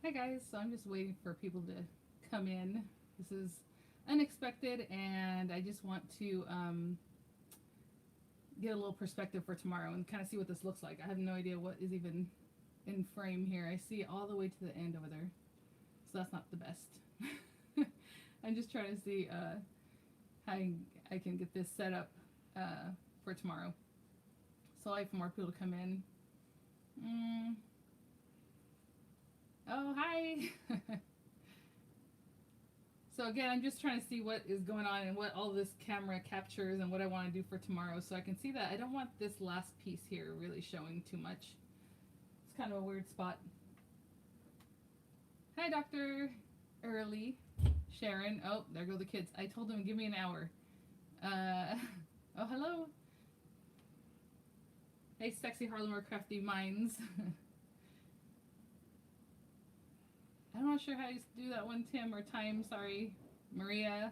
Hi guys, so I'm just waiting for people to come in. This is unexpected and I just want to get a little perspective for tomorrow and kind of see what this looks like. I have no idea what is even in frame here. I see all the way to the end over there, so that's not the best. I'm just trying to see how I can get this set up for tomorrow. So I like for more people to come in. Mm. Oh, hi! So again, I'm just trying to see what is going on and what all this camera captures and what I want to do for tomorrow so I can see that. I don't want this last piece here really showing too much. It's kind of a weird spot. Hi, Dr. Early. Sharon. Oh, there go the kids. I told them give me an hour. Oh, hello. Hey, sexy Harlemer crafty minds. I'm not sure how to do that one, Tim, or time, sorry. Maria.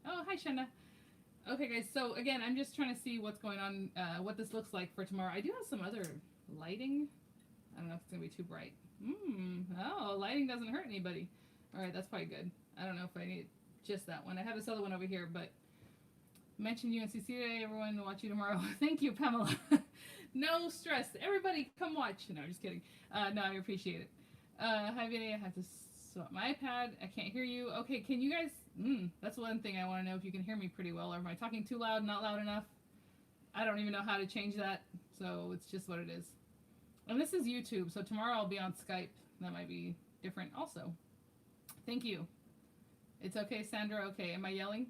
Oh, hi, Shanna. Okay, guys, so again, I'm just trying to see what's going on, what this looks like for tomorrow. I do have some other lighting. I don't know if it's going to be too bright. Oh, lighting doesn't hurt anybody. All right, that's probably good. I don't know if I need just that one. I have this other one over here, but mention UNCC today. Everyone watch you tomorrow. Thank you, Pamela. No stress. Everybody come watch. No, just kidding. No, I appreciate it. Hi, Vianney. I have to swap my iPad. I can't hear you. Okay, can you guys... that's one thing I want to know if you can hear me pretty well. Or am I talking too loud, not loud enough? I don't even know how to change that, so it's just what it is. And this is YouTube, so tomorrow I'll be on Skype. That might be different also. Thank you. It's okay, Sandra. Okay, am I yelling?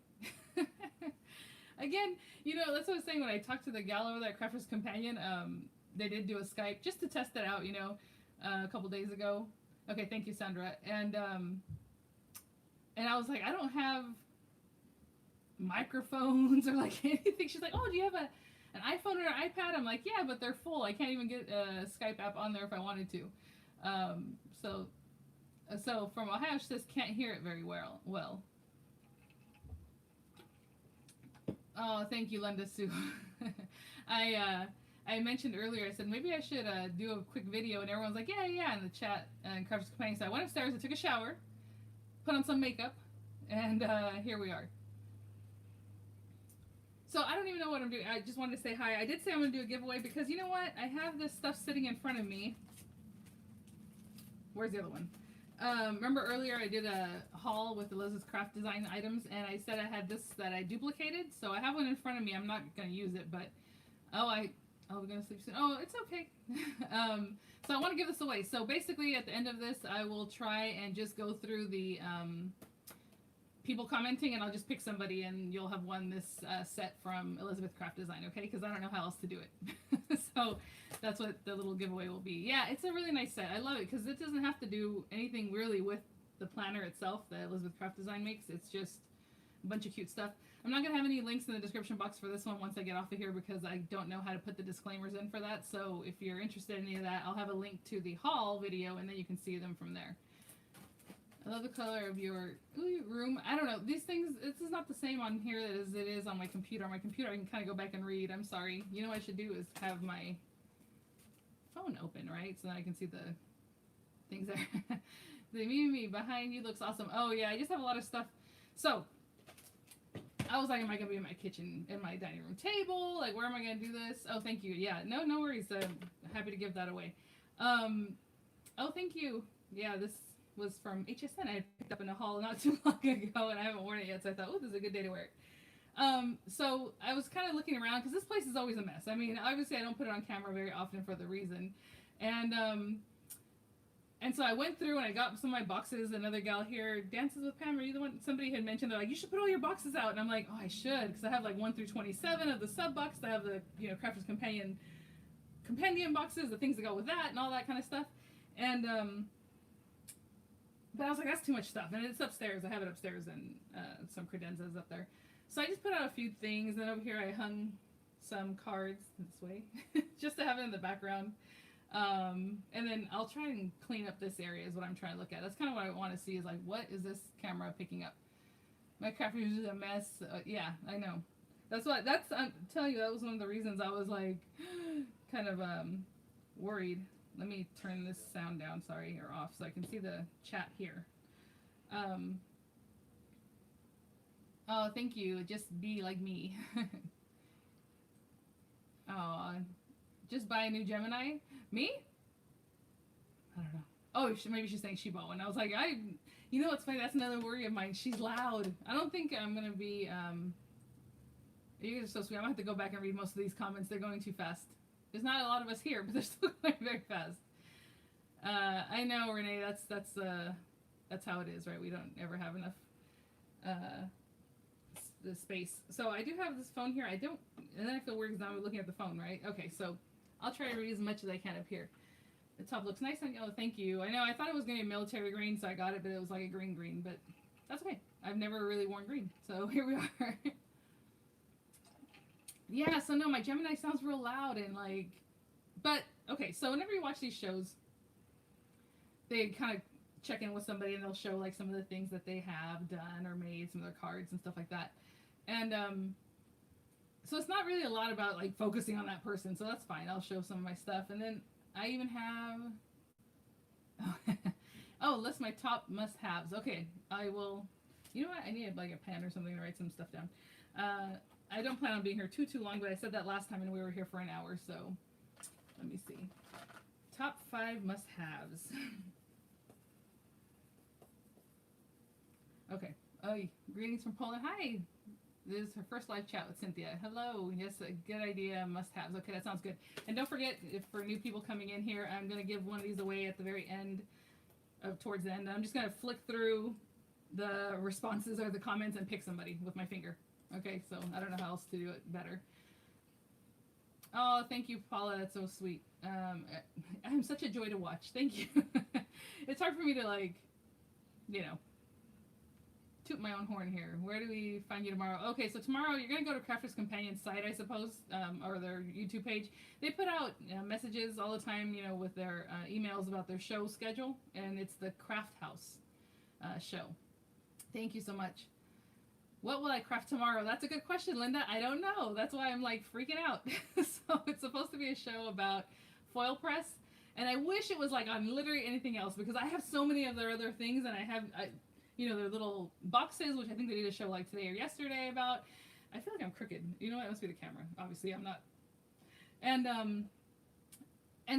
Again, you know, that's what I was saying when I talked to the gal over there at Crafter's Companion. They did do a Skype just to test it out, you know, a couple days ago. Okay, thank you, Sandra. And I was like, I don't have microphones or like anything. She's like, oh, do you have an iPhone or an iPad? I'm like, yeah, but they're full. I can't even get a Skype app on there if I wanted to. So from Ohio, she says can't hear it very well. Oh, thank you, Linda Sue. I mentioned earlier, I said maybe I should do a quick video, and everyone's like, yeah, in the chat and Crafter's Companion. So I went upstairs, I took a shower, put on some makeup, and here we are. So I don't even know what I'm doing. I just wanted to say hi. I did say I'm going to do a giveaway because you know what? I have this stuff sitting in front of me. Where's the other one? Remember earlier I did a haul with Elizabeth's craft design items, and I said I had this that I duplicated. So I have one in front of me. I'm not going to use it, but we're going to sleep soon. Oh, it's okay. So I want to give this away. So basically at the end of this, I will try and just go through the people commenting, and I'll just pick somebody, and you'll have won this set from Elizabeth Craft Design, okay? Because I don't know how else to do it. So that's what the little giveaway will be. Yeah, it's a really nice set. I love it because it doesn't have to do anything really with the planner itself that Elizabeth Craft Design makes. It's just a bunch of cute stuff. I'm not going to have any links in the description box for this one once I get off of here because I don't know how to put the disclaimers in for that. So if you're interested in any of that, I'll have a link to the haul video, and then you can see them from there. I love the color of your room. I don't know. These things, this is not the same on here as it is on my computer. On my computer, I can kind of go back and read. I'm sorry. You know what I should do is have my phone open, right? So that I can see the things there. The Mimi behind you looks awesome. Oh, yeah. I just have a lot of stuff. So, I was like, am I going to be in my kitchen, in my dining room table? Like, where am I going to do this? Oh, thank you. Yeah. No worries. I'm happy to give that away. Oh, thank you. Yeah, this was from HSN. I picked up in a haul not too long ago, and I haven't worn it yet, so I thought, oh, this is a good day to wear it. So I was kind of looking around, because this place is always a mess. I mean, obviously I don't put it on camera very often for the reason. And so I went through and I got some of my boxes. Another gal here, Dances with Pam, are you the one? Somebody had mentioned, they're like, you should put all your boxes out. And I'm like, oh, I should, because I have like 1 through 27 of the sub box. I have the, you know, Crafter's Compendium boxes, the things that go with that, and all that kind of stuff. And but I was like, that's too much stuff. And it's upstairs. I have it upstairs and some credenzas up there. So I just put out a few things. And then over here I hung some cards this way just to have it in the background. And then I'll try and clean up this area is what I'm trying to look at. That's kind of what I want to see is like, what is this camera picking up? My craft room is a mess. Yeah, I know. I'm telling you, that was one of the reasons I was like kind of worried let me turn this sound down, sorry, or off, so I can see the chat here. Oh, thank you. Just be like me. Oh, just buy a new Gemini? Me? I don't know. Oh, maybe she's saying she bought one. I was like, you know what's funny? That's another worry of mine. She's loud. I don't think I'm going to be, you guys are so sweet. I'm going to have to go back and read most of these comments. They're going too fast. There's not a lot of us here, but they're still going very fast. I know, Renee, that's how it is, right? We don't ever have enough, the space. So I do have this phone here. And then I feel weird because I'm looking at the phone, right? Okay, so I'll try to read as much as I can up here. The top looks nice on you. Oh, thank you. I know, I thought it was going to be military green, so I got it, but it was like a green, but that's okay. I've never really worn green, so here we are. Yeah, so no, my Gemini sounds real loud and like, but okay, so whenever you watch these shows, they kind of check in with somebody and they'll show like some of the things that they have done or made, some of their cards and stuff like that. And so it's not really a lot about like focusing on that person, so that's fine. I'll show some of my stuff. And then I even have, oh, list my top must-haves. Okay, I will, you know what, I need like a pen or something to write some stuff down. I don't plan on being here too long, but I said that last time and we were here for an hour, so let me see. Top 5 must-haves. Okay. Oh, greetings from Poland. Hi. This is her first live chat with Cynthia. Hello. Yes, a good idea. Must-haves. Okay, that sounds good. And don't forget, if for new people coming in here, I'm going to give one of these away at the very end, towards the end. I'm just going to flick through the responses or the comments and pick somebody with my finger. Okay, so I don't know how else to do it better. Oh, thank you, Paula. That's so sweet. I'm such a joy to watch. Thank you. It's hard for me to, like, you know, toot my own horn here. Where do we find you tomorrow? Okay, so tomorrow you're going to go to Crafters Companion's site, I suppose, or their YouTube page. They put out messages all the time, you know, with their emails about their show schedule, and it's the Craft House show. Thank you so much. What will I craft tomorrow? That's a good question, Linda. I don't know. That's why I'm like freaking out. So it's supposed to be a show about foil press, and I wish it was like on literally anything else because I have so many of their other things, and I have, you know, their little boxes, which I think they did a show like today or yesterday about. I feel like I'm crooked. You know what? It must be the camera. Obviously, I'm not. And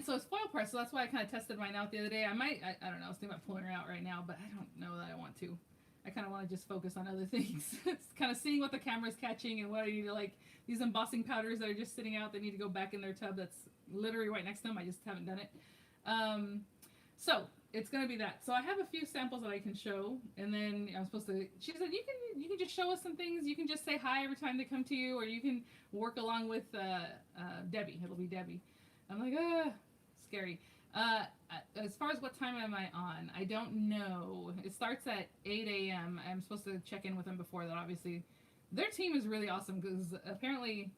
so it's foil press, so that's why I kind of tested mine out the other day. I don't know. I was thinking about pulling her out right now, but I don't know that I want to. I kind of want to just focus on other things. It's kind of seeing what the camera's catching and what I need to, like, these embossing powders that are just sitting out, they need to go back in their tub that's literally right next to them. I just haven't done it. So it's going to be that. So I have a few samples that I can show, and then I'm supposed to, she said, you can just show us some things. You can just say hi every time they come to you, or you can work along with Debbie. It'll be Debbie. I'm like, scary. As far as what time am I on, I don't know. It starts at 8 a.m. I'm supposed to check in with them before that, obviously. Their team is really awesome because apparently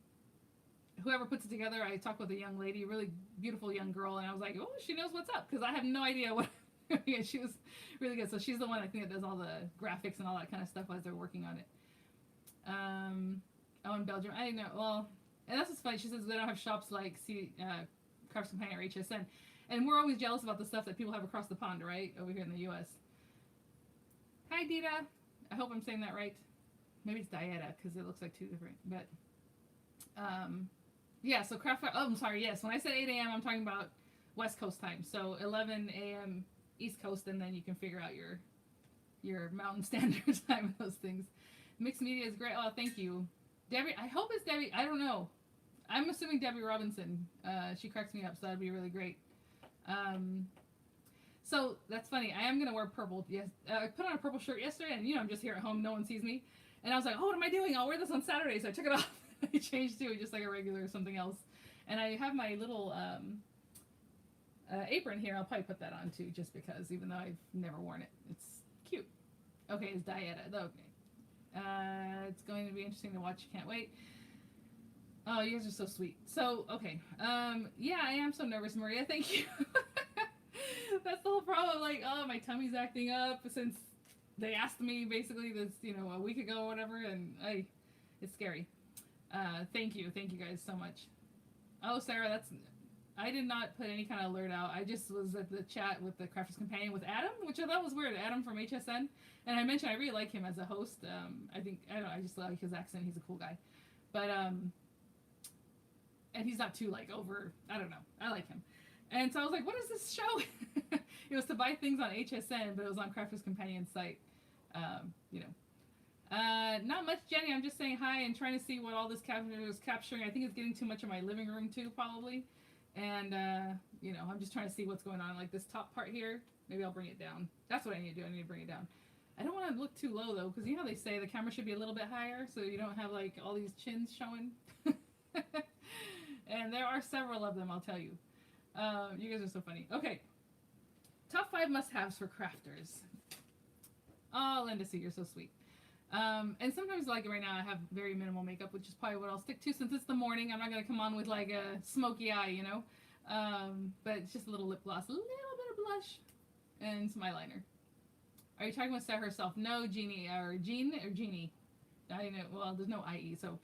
whoever puts it together, I talked with a young lady, really beautiful young girl, and I was like, oh, she knows what's up because I have no idea what. Yeah, she was really good. So she's the one I think that does all the graphics and all that kind of stuff as they're working on it. Oh, in Belgium. I know. Well, and that's what's funny. She says they don't have shops like Crafts Companion or HSN. And we're always jealous about the stuff that people have across the pond, right? Over here in the U.S. Hi, Dita. I hope I'm saying that right. Maybe it's Dieta, because it looks like two different. But, yeah, so oh, I'm sorry, yes. When I said 8 a.m., I'm talking about West Coast time. So 11 a.m. East Coast, and then you can figure out your Mountain Standard time with those things. Mixed media is great. Oh, thank you. Debbie, I hope it's Debbie. I don't know. I'm assuming Debbie Robinson. She cracks me up, so that'd be really great. So that's funny. I am going to wear purple. Yes. I put on a purple shirt yesterday, and, you know, I'm just here at home. No one sees me. And I was like, oh, what am I doing? I'll wear this on Saturday. So I took it off. I changed to just like a regular or something else. And I have my little apron here. I'll probably put that on, too, just because, even though I've never worn it. It's cute. Okay, it's Dieta. Okay. It's going to be interesting to watch. Can't wait. Oh, you guys are so sweet. So, okay. Yeah, I am so nervous, Maria. Thank you. That's the whole problem. Like, oh, my tummy's acting up since they asked me basically this, you know, a week ago or whatever, and it's scary. Thank you. Thank you guys so much. Oh, Sarah, I did not put any kind of alert out. I just was at the chat with the Crafters Companion with Adam, which I thought was weird. Adam from HSN, and I mentioned I really like him as a host. I think I don't know. I just like his accent. He's a cool guy, but and he's not too like over. I don't know. I like him, and so I was like, what is this show? It was to buy things on HSN, but it was on Crafters Companion site. You know. Not much, Jenny. I'm just saying hi and trying to see what all this capture is capturing. I think it's getting too much of my living room too, probably. And you know, I'm just trying to see what's going on. Like this top part here, maybe I'll bring it down. That's what I need to do. I need to bring it down. I don't want to look too low though, because you know they say the camera should be a little bit higher, so you don't have like all these chins showing. And there are several of them, I'll tell you. You guys are so funny. Okay, top 5 must-haves for crafters. Oh, Linda, see, you're so sweet. And sometimes, like right now, I have very minimal makeup, which is probably what I'll stick to since it's the morning. I'm not going to come on with like a smoky eye, you know? But it's just a little lip gloss, a little bit of blush, and some eyeliner. Are you talking about Sarah herself? No, Jeannie, or Jean, or Jeannie. I know, well, there's no IE, so.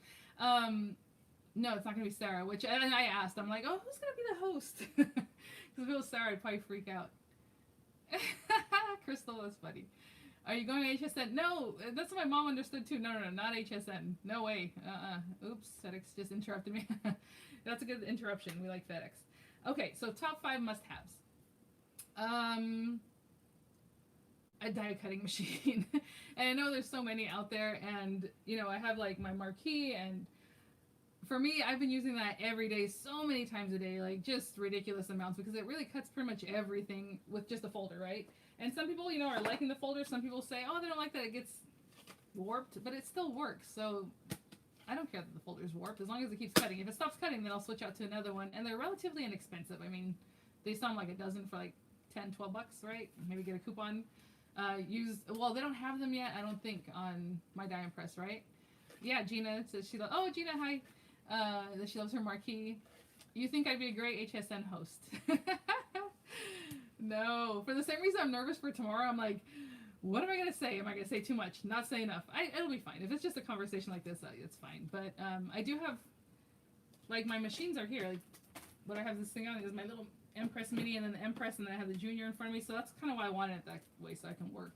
No, it's not going to be Sarah, which, and I asked, I'm like, oh, who's going to be the host? Because if it was Sarah, I'd probably freak out. Crystal, that's funny. Are you going to HSN? No, that's what my mom understood too. No, not HSN. No way. Oops, FedEx just interrupted me. That's a good interruption. We like FedEx. Okay, so top 5 must-haves. A die cutting machine. And I know there's so many out there, and you know, I have like my marquee, and for me, I've been using that every day, so many times a day, like just ridiculous amounts, because it really cuts pretty much everything with just a folder, right? And some people, you know, are liking the folder. Some people say, oh, they don't like that it gets warped, but it still works. So I don't care that the folder's warped as long as it keeps cutting. If it stops cutting, then I'll switch out to another one. And they're relatively inexpensive. I mean, they sound like a dozen for like 10, 12 bucks, right? Maybe get a coupon. Well, they don't have them yet, I don't think, on my die and press, right? Yeah, Gina says she loves, oh, Gina, hi. That she loves her marquee. You think I'd be a great HSN host? No, for the same reason I'm nervous for tomorrow. I'm like, what am I going to say? Am I going to say too much? Not say enough? It'll be fine. If it's just a conversation like this, it's fine. But I do have, like, my machines are here. Like, what I have this thing on is my little Empress Mini and then the Empress, and then I have the Junior in front of me. So that's kind of why I wanted it that way, so I can work.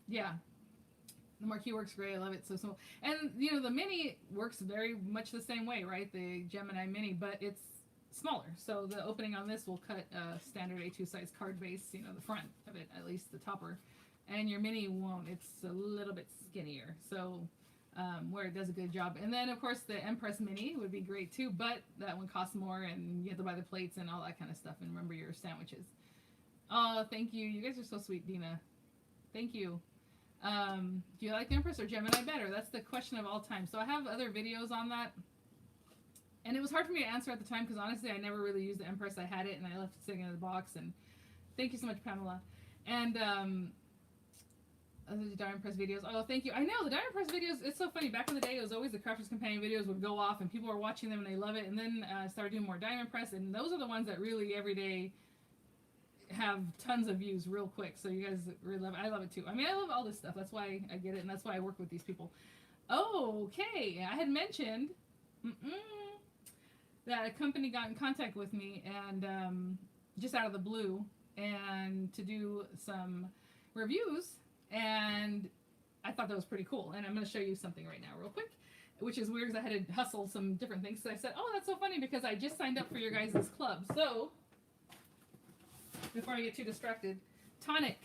Yeah. The marquee works great. I love it. So small. And, you know, the Mini works very much the same way, right? The Gemini Mini, but it's smaller. So the opening on this will cut a standard A2 size card base, you know, the front of it, at least the topper. And your Mini won't. It's a little bit skinnier. So where it does a good job. And then, of course, the Empress Mini would be great too, but that one costs more and you have to buy the plates and all that kind of stuff and remember your sandwiches. Oh, thank you. You guys are so sweet, Dina. Thank you. Do you like the Empress or Gemini better? That's the question of all time. So I have other videos on that. And it was hard for me to answer at the time because honestly I never really used the Empress. I had it and I left it sitting in the box. And thank you so much, Pamela. And the Die Empress videos. Oh, thank you. I know the Die Empress videos. It's so funny. Back in the day, it was always the Crafters Companion videos would go off and people were watching them and they love it. And then I started doing more Die Empress, and those are the ones that really every day have tons of views real quick. So you guys really love it. I love it too. I mean, I love all this stuff. That's why I get it, and that's why I work with these people. Oh, okay. I had mentioned that a company got in contact with me and just out of the blue and to do some reviews, and I thought that was pretty cool. And I'm going to show you something right now real quick, which is weird because I had to hustle some different things. So I said, oh, that's so funny because I just signed up for your guys' club. So before I get too distracted, Tonic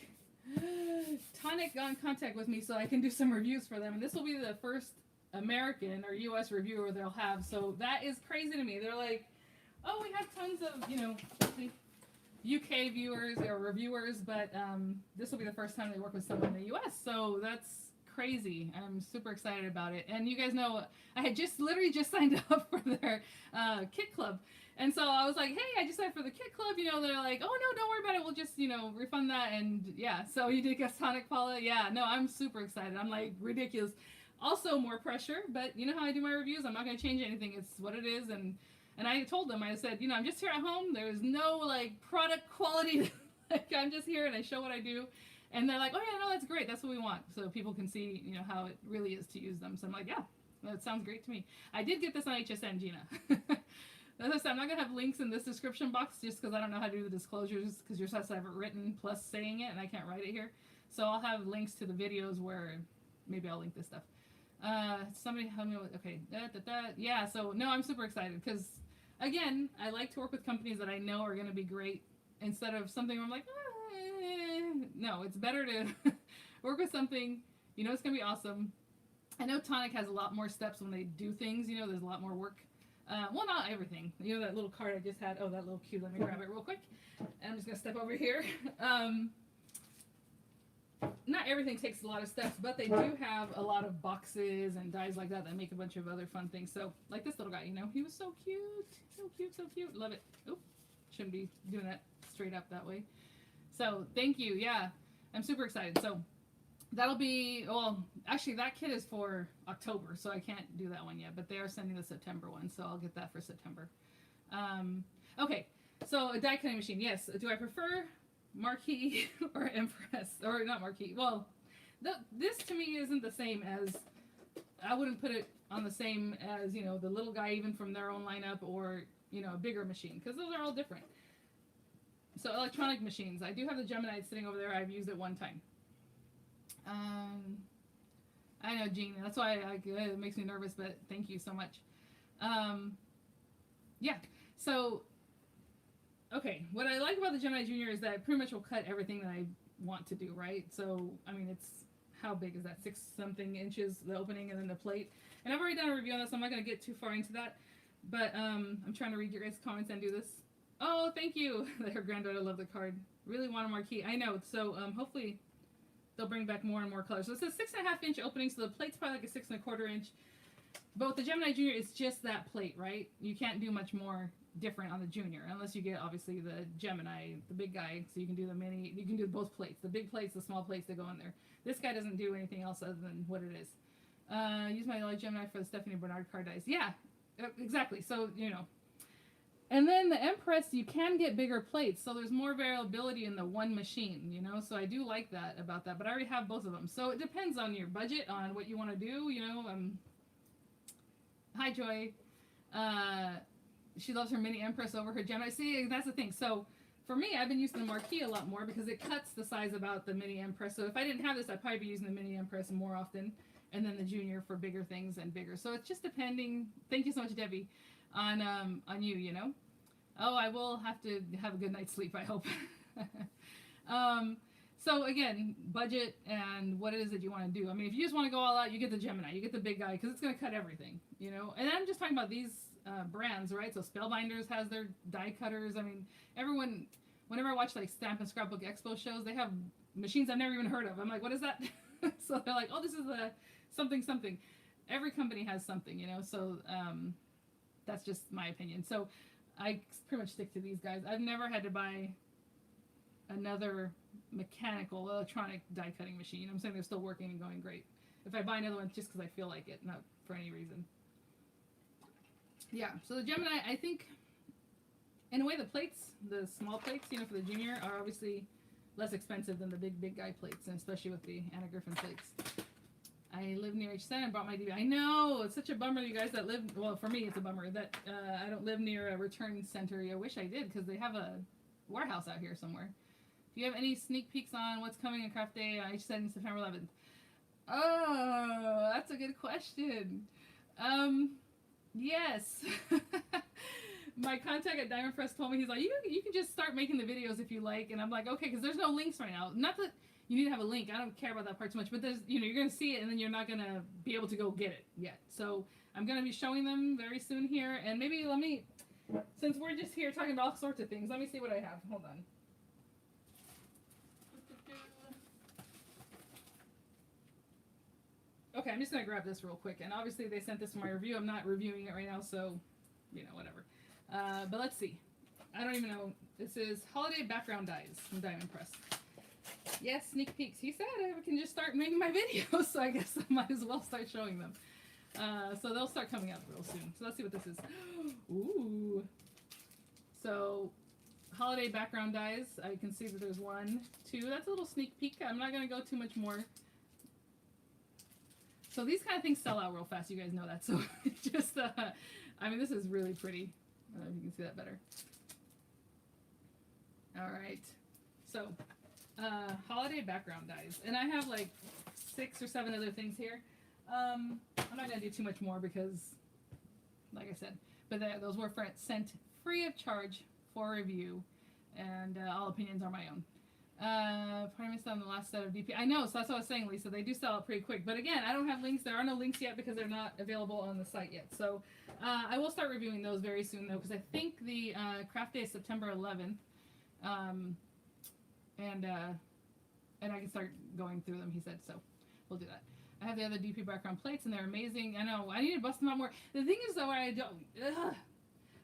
got in contact with me so I can do some reviews for them. And this will be the first American or US reviewer they'll have. So that is crazy to me. They're like, oh, we have tons of, you know, UK viewers or reviewers, but this will be the first time they work with someone in the US. So that's crazy. I'm super excited about it. And you guys know I had literally just signed up for their kit club. And so I was like, hey, I just signed for the kit club. You know, they're like, oh, no, don't worry about it. We'll just, you know, refund that. And yeah, so you did get Sonic Paula. Yeah, no, I'm super excited. I'm like ridiculous. Also more pressure, but you know how I do my reviews. I'm not going to change anything. It's what it is. And I told them, I said, you know, I'm just here at home. There's no like product quality. Like I'm just here and I show what I do. And they're like, oh yeah, no, that's great. That's what we want. So people can see, you know, how it really is to use them. So I'm like, yeah, that sounds great to me. I did get this on HSN, Gina. As I said, I'm not gonna have links in this description box just because I don't know how to do the disclosures because you're supposed to have it written plus saying it, and I can't write it here. So I'll have links to the videos where maybe I'll link this stuff. Somebody help me with, okay, yeah, so no, I'm super excited because, again, I like to work with companies that I know are going to be great instead of something where I'm like, no, it's better to work with something, you know, it's going to be awesome. I know Tonic has a lot more steps when they do things, you know, there's a lot more work. Well, not everything. You know, that little card I just had, oh, that little cube, let me grab it real quick. And I'm just going to step over here. Not everything takes a lot of steps, but they do have a lot of boxes and dies like that make a bunch of other fun things. So, like this little guy, you know, he was so cute. So cute, so cute. Love it. Oh, shouldn't be doing that straight up that way. So, thank you. Yeah, I'm super excited. So, that'll be, well, actually, that kit is for October, so I can't do that one yet. But they are sending the September one, so I'll get that for September. Okay, so a die cutting machine. Yes. Do I prefer Marquee or Empress? Or not Marquee. Well, this to me isn't the same as, I wouldn't put it on the same as, you know, the little guy even from their own lineup or, you know, a bigger machine. Because those are all different. So electronic machines. I do have the Gemini sitting over there. I've used it one time. I know, Jean. That's why it makes me nervous, but thank you so much. Yeah. So, okay. What I like about the Gemini Junior is that it pretty much will cut everything that I want to do, right? So, I mean, it's, how big is that? 6-something inches, the opening, and then the plate. And I've already done a review on this, so I'm not going to get too far into that. But I'm trying to read your guys' comments and do this. Oh, thank you. Her granddaughter loved the card. Really want a marquee. I know. So, hopefully they'll bring back more and more colors. So it says 6.5 inch opening, so the plate's probably like a 6.25 inch. But with the Gemini Junior, it's just that plate, right? You can't do much more different on the Junior, unless you get, obviously, the Gemini, the big guy, so you can do the mini, you can do both plates, the big plates, the small plates that go in there. This guy doesn't do anything else other than what it is. Use my Light Gemini for the Stephanie Bernard card dice. Yeah, exactly. So, you know. And then the Empress, you can get bigger plates, so there's more variability in the one machine, you know, so I do like that about that, but I already have both of them. So it depends on your budget, on what you want to do, you know. Hi, Joy. She loves her mini Empress over her Gemini. See, that's the thing. So for me, I've been using the Marquee a lot more because it cuts the size about the mini Empress. So if I didn't have this, I'd probably be using the mini Empress more often, and then the Junior for bigger things and bigger. So it's just depending. Thank you so much, Debbie. On you, you know. Oh, I will have to have a good night's sleep, I hope. So again, budget and what it is that you want to do. I mean, if you just want to go all out, you get the Gemini, you get the big guy, because it's going to cut everything, you know. And I'm just talking about these brands, right? So Spellbinders has their die cutters. I mean, everyone, whenever I watch like Stamp and Scrapbook Expo shows, they have machines I've never even heard of. I'm like, what is that? So they're like, oh, this is a something something. Every company has something, you know. So that's just my opinion. So I pretty much stick to these guys. I've never had to buy another mechanical electronic die cutting machine. You know what I'm saying? They're still working and going great. If I buy another one, it's just because I feel like it, not for any reason. Yeah, so the Gemini, I think, in a way, the plates, the small plates, you know, for the Junior are obviously less expensive than the big guy plates, and especially with the Anna Griffin plates. I live near H7 and brought my DV. I know, it's such a bummer, you guys that live, well, for me, it's a bummer that I don't live near a return center. I wish I did, because they have a warehouse out here somewhere. Do you have any sneak peeks on what's coming in Craft Day on H7 in September 11th? Oh, that's a good question. Yes. My contact at Diamond Press told me, he's like, you can just start making the videos if you like. And I'm like, okay, because there's no links right now. Not that you need to have a link. I don't care about that part too much. But there's, you know, you're going to see it and then you're not going to be able to go get it yet. So I'm going to be showing them very soon here. And maybe let me, since we're just here talking about all sorts of things, let me see what I have. Hold on. Okay, I'm just going to grab this real quick. And obviously they sent this for my review. I'm not reviewing it right now, so, you know, whatever. But let's see. I don't even know. This is Holiday Background Dies from Diamond Press. Yes, sneak peeks. He said I can just start making my videos, so I guess I might as well start showing them. So they'll start coming out real soon. So let's see what this is. Ooh. So, Holiday Background Dies. I can see that there's 1, 2. That's a little sneak peek. I'm not going to go too much more. So these kind of things sell out real fast. You guys know that. So just, I mean, this is really pretty. I don't know if you can see that better. All right. So, holiday background dies. And I have like 6 or 7 other things here. I'm not going to do too much more because, like I said, but those were sent free of charge for review, and all opinions are my own. Probably missed on the last set of DP. I know, so that's what I was saying, Lisa. They do sell it pretty quick. But again, I don't have links. There are no links yet because they're not available on the site yet. So I will start reviewing those very soon, though, because I think the craft day is September 11th. And I can start going through them, he said. So we'll do that. I have the other DP background plates, and they're amazing. I know. I need to bust them out more. The thing is, though, I don't...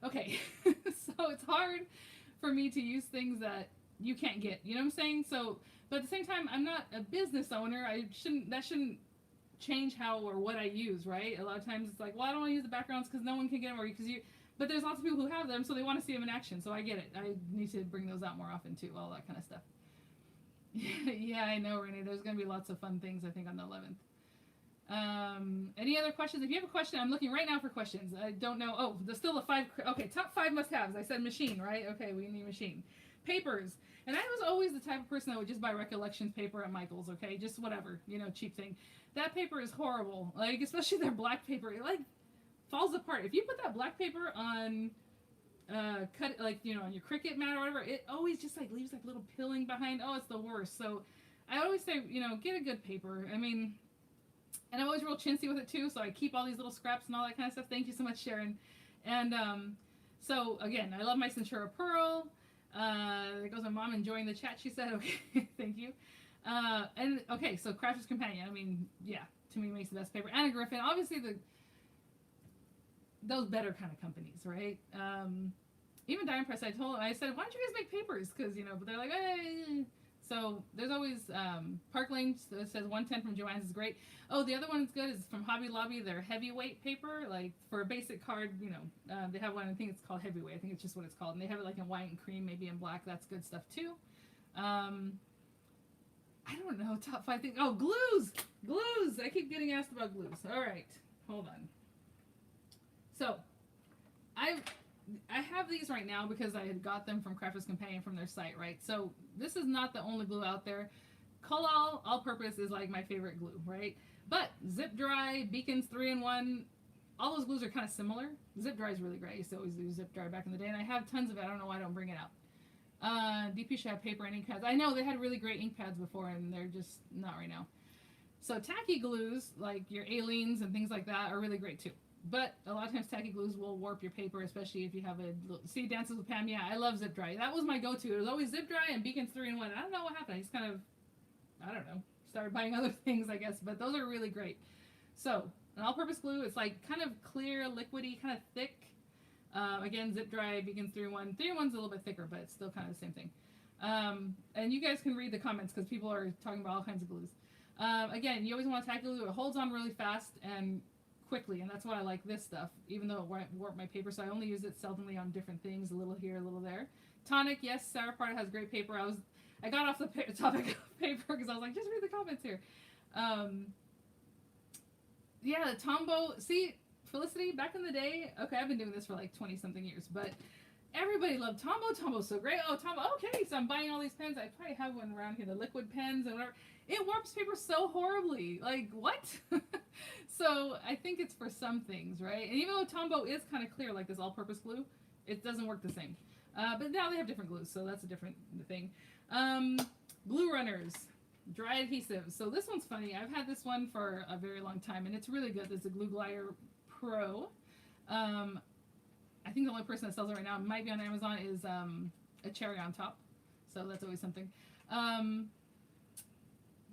Okay. So it's hard for me to use things that you can't get. You know what I'm saying? So, but at the same time, I'm not a business owner. That shouldn't change how or what I use, right? A lot of times it's like, well, I don't want to use the backgrounds because no one can get them, or but there's lots of people who have them, so they want to see them in action. So I get it. I need to bring those out more often too, all that kind of stuff. Yeah, I know, Renee. There's going to be lots of fun things, I think, on the 11th. Any other questions? If you have a question, I'm looking right now for questions. I don't know. Oh, there's still the 5. Okay, top 5 must-haves. I said machine, right? Okay, we need machine. Papers. And I was always the type of person that would just buy Recollections paper at Michael's, okay? Just whatever, cheap thing. That paper is horrible. Like, especially their black paper. It, like, falls apart. If you put that black paper on, on your Cricut mat or whatever, it always just, like, leaves, like, little pilling behind. Oh, it's the worst. So I always say, get a good paper. I mean... And I'm always real chintzy with it, too, so I keep all these little scraps and all that kind of stuff. Thank you so much, Sharon. And so, again, I love my Centura Pearl. There goes my mom enjoying the chat, she said. Okay, thank you. And, okay, so Crafter's Companion. I mean, yeah, to me makes the best paper. Anna Griffin, obviously those better kind of companies, right? Even Diamond Press, I said, why don't you guys make papers? Because, but they're like, hey. So there's always Parkling. So it says 110 from Joann's is great. Oh, the other one that's good is from Hobby Lobby. Their heavyweight paper, like for a basic card, they have one. I think it's called heavyweight. I think it's just what it's called. And they have it like in white and cream, maybe in black. That's good stuff too. I don't know. Top 5 things. Oh, glues. Glues. I keep getting asked about glues. All right, hold on. So I have these right now because I had got them from Crafter's Companion from their site, right? So this is not the only glue out there. Collall All-Purpose is like my favorite glue, right? But Zip Dry, Beacons 3-in-1, all those glues are kind of similar. Zip Dry is really great. I used to always use Zip Dry back in the day, and I have tons of it. I don't know why I don't bring it out. DP should have paper and ink pads. I know they had really great ink pads before, and they're just not right now. So tacky glues, like your Aleenes and things like that, are really great too. But a lot of times tacky glues will warp your paper, especially if you have see Dances with Pam. Yeah, I love Zip Dry. That was my go-to. It was always Zip Dry and Beacons 3-in-1. I don't know what happened. I just kind of, started buying other things, I guess. But those are really great. So an all-purpose glue, it's like kind of clear, liquidy, kind of thick. Again, Zip Dry, Beacons 3-in-1. 3-in-1's a little bit thicker, but it's still kind of the same thing. And you guys can read the comments because people are talking about all kinds of glues. Again, you always want a tacky glue. It holds on really fast and quickly, and that's why I like this stuff, even though it warped my paper, so I only use it seldomly on different things, a little here, a little there. Tonic, yes, Sarah Parta has great paper. I got off the topic of paper because I was like, just read the comments here. Yeah, the Tombow, see, Felicity, back in the day, okay, I've been doing this for like 20-something years, but everybody loved Tombow. Tombow's so great. Oh, Tombow, okay, so I'm buying all these pens. I probably have one around here, the liquid pens and whatever. It warps paper so horribly. Like, what? So I think it's for some things, right? And even though Tombow is kind of clear, like this all-purpose glue, it doesn't work the same. But now they have different glues, so that's a different thing. Glue runners, dry adhesives. So this one's funny. I've had this one for a very long time, and it's really good. It's a Glue Glider Pro. I think the only person that sells it right now, it might be on Amazon, is a cherry on top. So that's always something.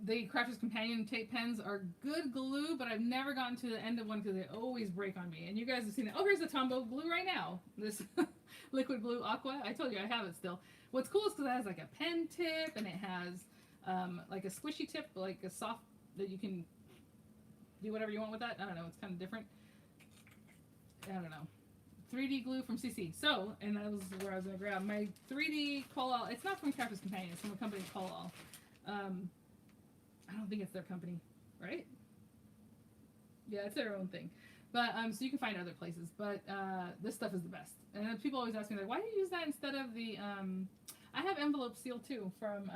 The Crafter's Companion tape pens are good glue, but I've never gotten to the end of one because they always break on me. And you guys have seen it. Oh, here's the Tombow glue right now. This liquid glue aqua. I told you I have it still. What's cool is because it has like a pen tip and it has like a squishy tip, like a soft that you can do whatever you want with that. I don't know. It's kind of different. I don't know. 3D glue from CC. So, and that was where I was going to grab my 3D Collall. It's not from Crafter's Companion. It's from a company Collall. I don't think it's their company, right? Yeah, it's their own thing. But so you can find other places, but this stuff is the best. And people always ask me like, why do you use that instead of the? I have envelope seal too from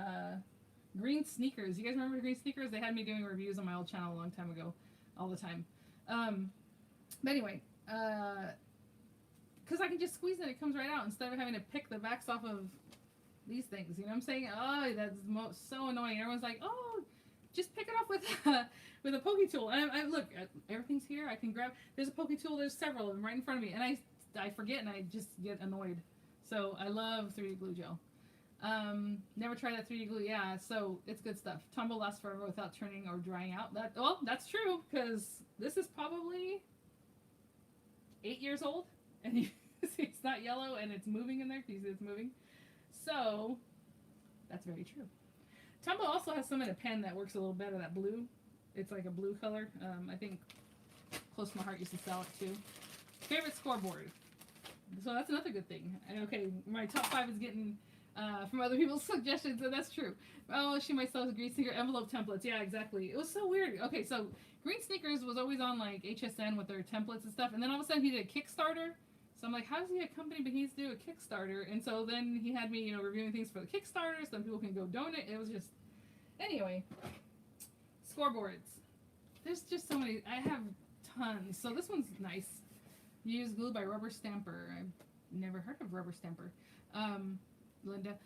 Green Sneakers. You guys remember Green Sneakers? They had me doing reviews on my old channel a long time ago, all the time. But anyway, because I can just squeeze it, it comes right out instead of having to pick the backs off of these things. You know what I'm saying? Oh, that's so annoying. Everyone's like, oh, just pick it off with a pokey tool. And I look, everything's here. I can grab. There's a pokey tool. There's several of them right in front of me, and I forget and I just get annoyed. So I love 3D glue gel. Never tried that 3D glue. Yeah, so it's good stuff. Tumble lasts forever without turning or drying out. That's true because this is probably 8 years old, and you see it's not yellow and it's moving in there. You see it's moving. So that's very true. Tumble also has some in a pen that works a little better. That blue, it's like a blue color. I think Close to My Heart used to sell it too. Favorite scoreboard. So that's another good thing. Okay, my top 5 is getting from other people's suggestions, and that's true. Oh, she might sell Green Sneaker envelope templates. Yeah, exactly. It was so weird. Okay, so Green Sneakers was always on like HSN with their templates and stuff, and then all of a sudden he did a Kickstarter. So I'm like, how does he have a company but he needs to do a Kickstarter? And so then he had me, reviewing things for the Kickstarter so people can go donate. It was just, anyway. Scoreboards. There's just so many. I have tons. So this one's nice. Use glue by Rubber Stamper. I've never heard of Rubber Stamper. Linda.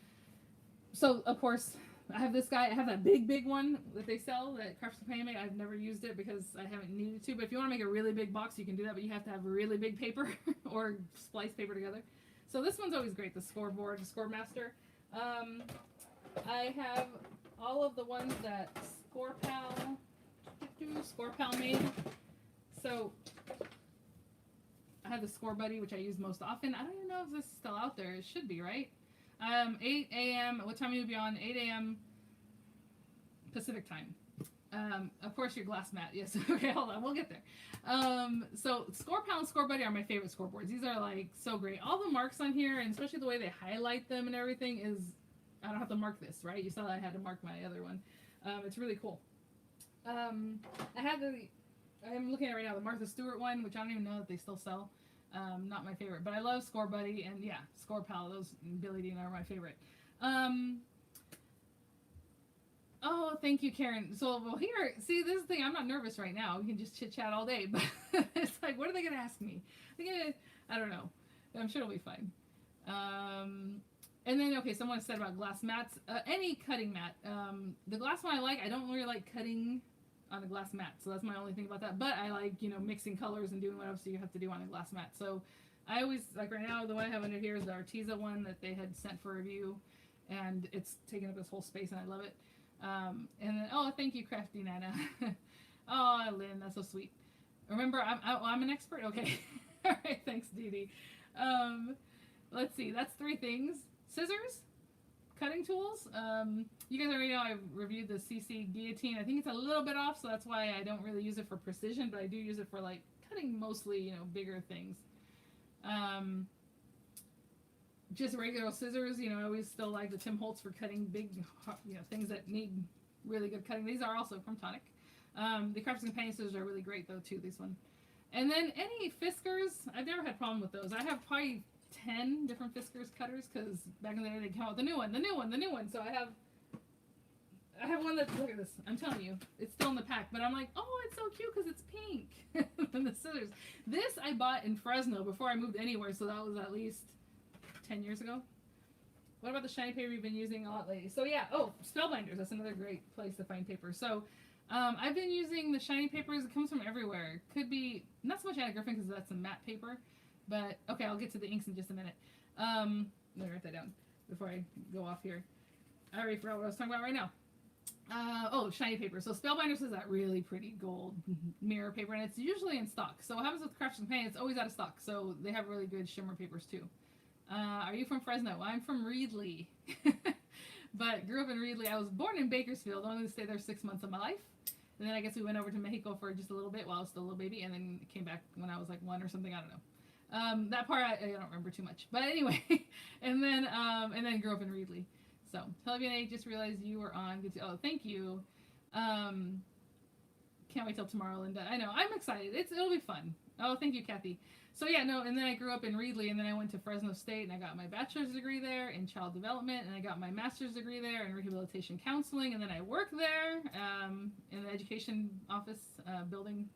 So of course I have this guy. I have that big one that they sell that Crafts and Paint make. I've never used it because I haven't needed to. But if you want to make a really big box, you can do that. But you have to have really big paper or splice paper together. So this one's always great. The Scoreboard, the Scoremaster. I have all of the ones that Scorepal made. So I have the Score Buddy, which I use most often. I don't even know if this is still out there. It should be, right? 8 a.m. What time you'll be on? 8 a.m. Pacific time. Of course, your glass mat. Yes. Okay, hold on. We'll get there. So Scorepal and Score Buddy are my favorite scoreboards. These are like so great. All the marks on here, and especially the way they highlight them and everything, is I don't have to mark this, right? You saw that I had to mark my other one. It's really cool. I'm looking at it right now, the Martha Stewart one, which I don't even know that they still sell. Not my favorite, but I love Score Buddy and yeah, Scorepal. Those Billy Dean are my favorite. Oh, thank you, Karen. So, well, here, see, this is the thing. I'm not nervous right now. We can just chit chat all day, but it's like, what are they gonna ask me? I don't know. I'm sure it'll be fine. And then, okay, someone said about glass mats. Any cutting mat. The glass one I like. I don't really like cutting on a glass mat, so that's my only thing about that. But I like, mixing colors and doing what else you have to do on a glass mat. So I always, like right now, the one I have under here is the Arteza one that they had sent for review, and it's taking up this whole space, and I love it. And then, oh, thank you, Crafty Nana. Oh, Lynn, that's so sweet. Remember, I'm an expert? Okay. All right, thanks, Dee Dee. Let's see, that's 3 things. Scissors, cutting tools. You guys already know I reviewed the CC guillotine. I think it's a little bit off, so that's why I don't really use it for precision, but I do use it for like cutting mostly, bigger things. Just regular scissors, I always still like the Tim Holtz for cutting big, things that need really good cutting. These are also from Tonic. The Crafts and Paint scissors are really great though too, this one. And then any Fiskars, I've never had a problem with those. I have probably 10 different Fiskars cutters because back in the day they came out with the new one. So I have one that, look at this, I'm telling you, it's still in the pack, but I'm like, oh, it's so cute because it's pink. And the scissors. This I bought in Fresno before I moved anywhere, so that was at least 10 years ago. What about the shiny paper you've been using a lot lately? So yeah, Spellbinders, that's another great place to find paper. So I've been using the shiny papers. It comes from everywhere. Could be, not so much Anna Griffin because that's a matte paper, but okay, I'll get to the inks in just a minute. Let me write that down before I go off here. I already forgot what I was talking about right now. Shiny paper. So Spellbinders is that really pretty gold mirror paper, and it's usually in stock. So what happens with Crafts and Paint, it's always out of stock. So they have really good shimmer papers too. Are you from Fresno? I'm from Reedley, but grew up in Reedley. I was born in Bakersfield. Only stayed there 6 months of my life, and then I guess we went over to Mexico for just a little bit while I was still a little baby, and then came back when I was like 1 or something. I don't know. That part I don't remember too much, but anyway, and then grew up in Reedley. So Vianney, just realized you were on. Oh, thank you. Can't wait till tomorrow, Linda. I know, I'm excited. It'll be fun. Oh, thank you, Kathy. So yeah, no, and then I grew up in Reedley, and then I went to Fresno State, and I got my bachelor's degree there in child development, and I got my master's degree there in rehabilitation counseling, and then I worked there in the education office building.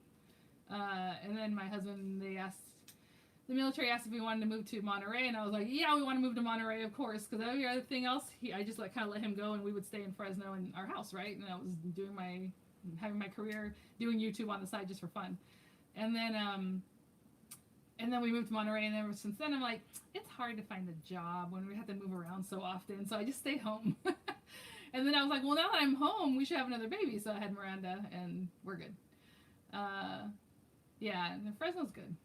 And then my husband, the military asked if we wanted to move to Monterey, and I was like, yeah, we want to move to Monterey, of course, because everything else, I just like kind of let him go, and we would stay in Fresno in our house, right? And I was having my career, doing YouTube on the side just for fun, and then we moved to Monterey, and ever since then, I'm like, it's hard to find a job when we have to move around so often, so I just stay home. And then I was like, well, now that I'm home, we should have another baby, so I had Miranda, and we're good. Yeah, and Fresno's good.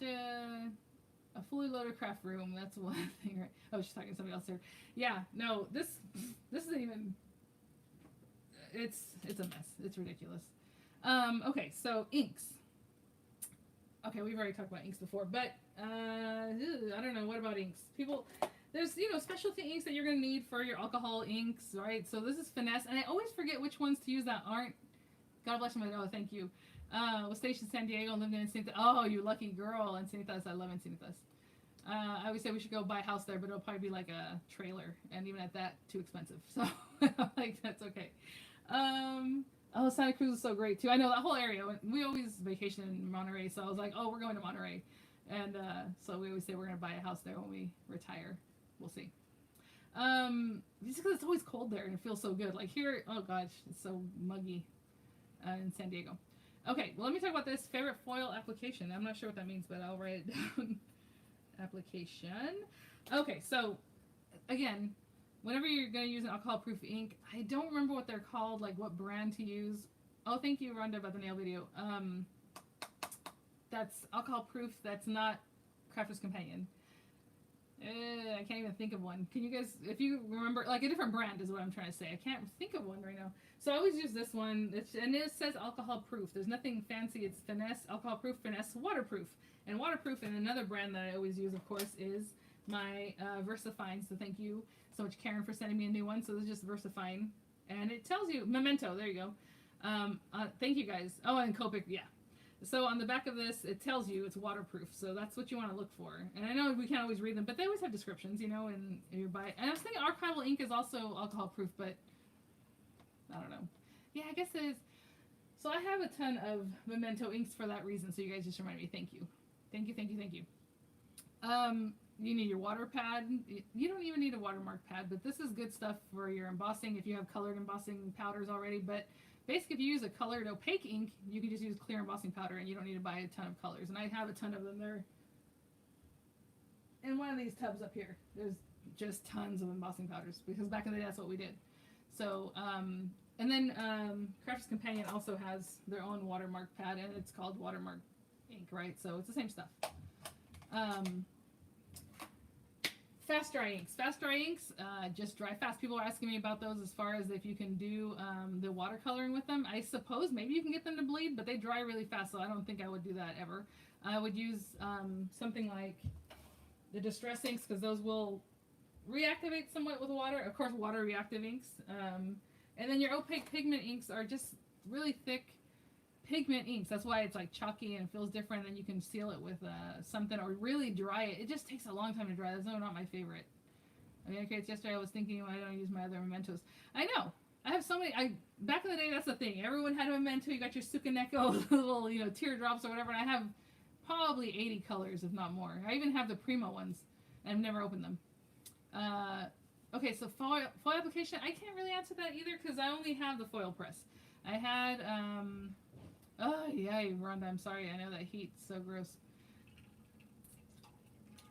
A fully loaded craft room. That's one thing, right? Oh, she's talking to somebody else here. Yeah, no, this isn't even. It's a mess. It's ridiculous. Okay, so inks. Okay, we've already talked about inks before, but I don't know. What about inks? People, there's specialty inks that you're gonna need for your alcohol inks, right? So this is Finesse, and I always forget which ones to use that aren't. God bless you, oh, thank you. Was stationed in San Diego and lived in Encinitas. Oh, you lucky girl, Encinitas. I love Encinitas. I always say we should go buy a house there, but it'll probably be like a trailer, and even at that, too expensive. So, like, that's okay. Oh, Santa Cruz is so great, too. I know that whole area. We always vacation in Monterey, so I was like, oh, we're going to Monterey. And so we always say we're going to buy a house there when we retire. We'll see. Just because it's always cold there, and it feels so good. Like here, oh gosh, it's so muggy in San Diego. Okay, well, let me talk about this favorite foil application. I'm not sure what that means, but I'll write it down. Application. Okay, so again, whenever you're going to use an alcohol-proof ink, I don't remember what they're called, like what brand to use. Oh, thank you, Rhonda, about the nail video. That's alcohol-proof. That's not Crafter's Companion. I can't even think of one. Can you guys, if you remember, like a different brand is what I'm trying to say. I can't think of one right now. So I always use this one, and it says alcohol proof. There's nothing fancy. It's Finesse, alcohol proof, Finesse, waterproof. And waterproof, and another brand that I always use, of course, is my VersaFine. So thank you so much, Karen, for sending me a new one. So this is just VersaFine. And it tells you, Memento, there you go. Thank you guys. Oh, and Copic, yeah. So on the back of this, it tells you it's waterproof. So that's what you want to look for. And I know we can't always read them, but they always have descriptions, and you buy. And I was thinking archival ink is also alcohol proof, but I don't know. Yeah, I guess it is. So I have a ton of Memento inks for that reason. So you guys just remind me. Thank you. Thank you, thank you, thank you. You need your water pad. You don't even need a watermark pad, but this is good stuff for your embossing if you have colored embossing powders already. But basically, if you use a colored opaque ink, you can just use clear embossing powder, and you don't need to buy a ton of colors. And I have a ton of them there. In one of these tubs up here, there's just tons of embossing powders, because back in the day, that's what we did. So, and then Crafter's Companion also has their own watermark pad, and it's called watermark ink, right? So it's the same stuff. Fast dry inks. Fast dry inks just dry fast. People are asking me about those as far as if you can do the watercoloring with them. I suppose maybe you can get them to bleed, but they dry really fast, so I don't think I would do that ever. I would use something like the Distress inks, because those will reactivate somewhat with water. Of course, water reactive inks. And then your opaque pigment inks are just really thick pigment inks. That's why it's like chalky and feels different. Then you can seal it with something or really dry it. It just takes a long time to dry. That's not my favorite. VianneyCreates yesterday, I was thinking, why don't I use my other mementos? I know. I have so many. Back in the day, that's the thing. Everyone had a memento. You got your Sukaneko little, teardrops or whatever. And I have probably 80 colors, if not more. I even have the Primo ones. And I've never opened them. Okay, so foil application. I can't really answer that either because I only have the foil press. I had, oh, yeah, Rhonda, I'm sorry. I know that heat's so gross.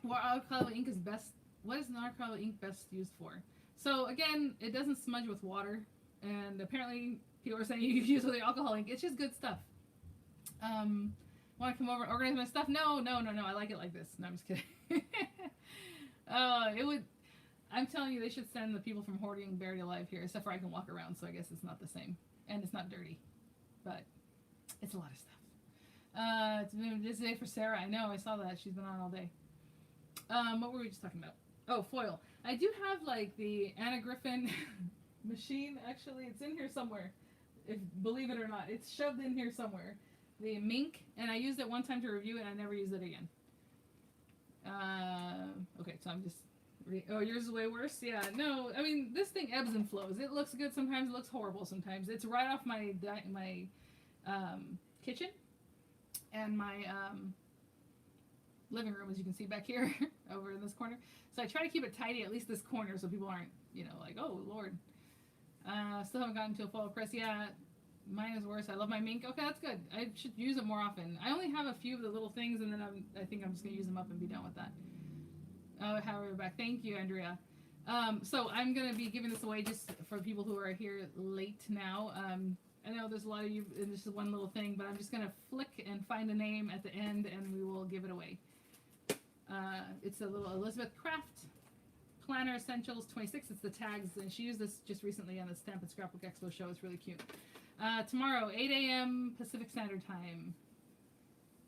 What alcohol ink is best? What is an alcohol ink best used for? So, again, it doesn't smudge with water. And apparently, people are saying you can use it with alcohol ink. It's just good stuff. Want to come over and organize my stuff? No. I like it like this. No, I'm just kidding. It would... I'm telling you, they should send the people from Hoarding Buried Alive here, except for I can walk around, so I guess it's not the same. And it's not dirty. But it's a lot of stuff. It's been a busy day for Sarah. I know, I saw that. She's been on all day. What were we just talking about? Oh, foil. I do have, like, the Anna Griffin machine. Actually, it's in here somewhere. Believe it or not. It's shoved in here somewhere. the mink, and I used it one time to review it, and I never used it again. Okay, so I'm just. Oh, yours is way worse. Yeah, no, I mean this thing ebbs and flows. It looks good sometimes. It looks horrible sometimes. It's right off my kitchen and my living room, as you can see back here, over in this corner. So I try to keep it tidy, at least this corner, so people aren't, like, oh Lord. Still haven't gotten to a fall press. Yeah, mine is worse. I love my mink. Okay, that's good. I should use it more often. I only have a few of the little things, and then I think I'm just gonna use them up and be done with that. Oh, how are we back? Thank you, Andrea. So I'm gonna be giving this away just for people who are here late now. I know there's a lot of you, and this is one little thing, but I'm just gonna flick and find a name at the end, and we will give it away. It's a little Elizabeth Craft Planner Essentials 26. It's the tags, and she used this just recently on the Stamp and Scrapbook Expo show. It's really cute. Tomorrow, 8 a.m. Pacific Standard Time.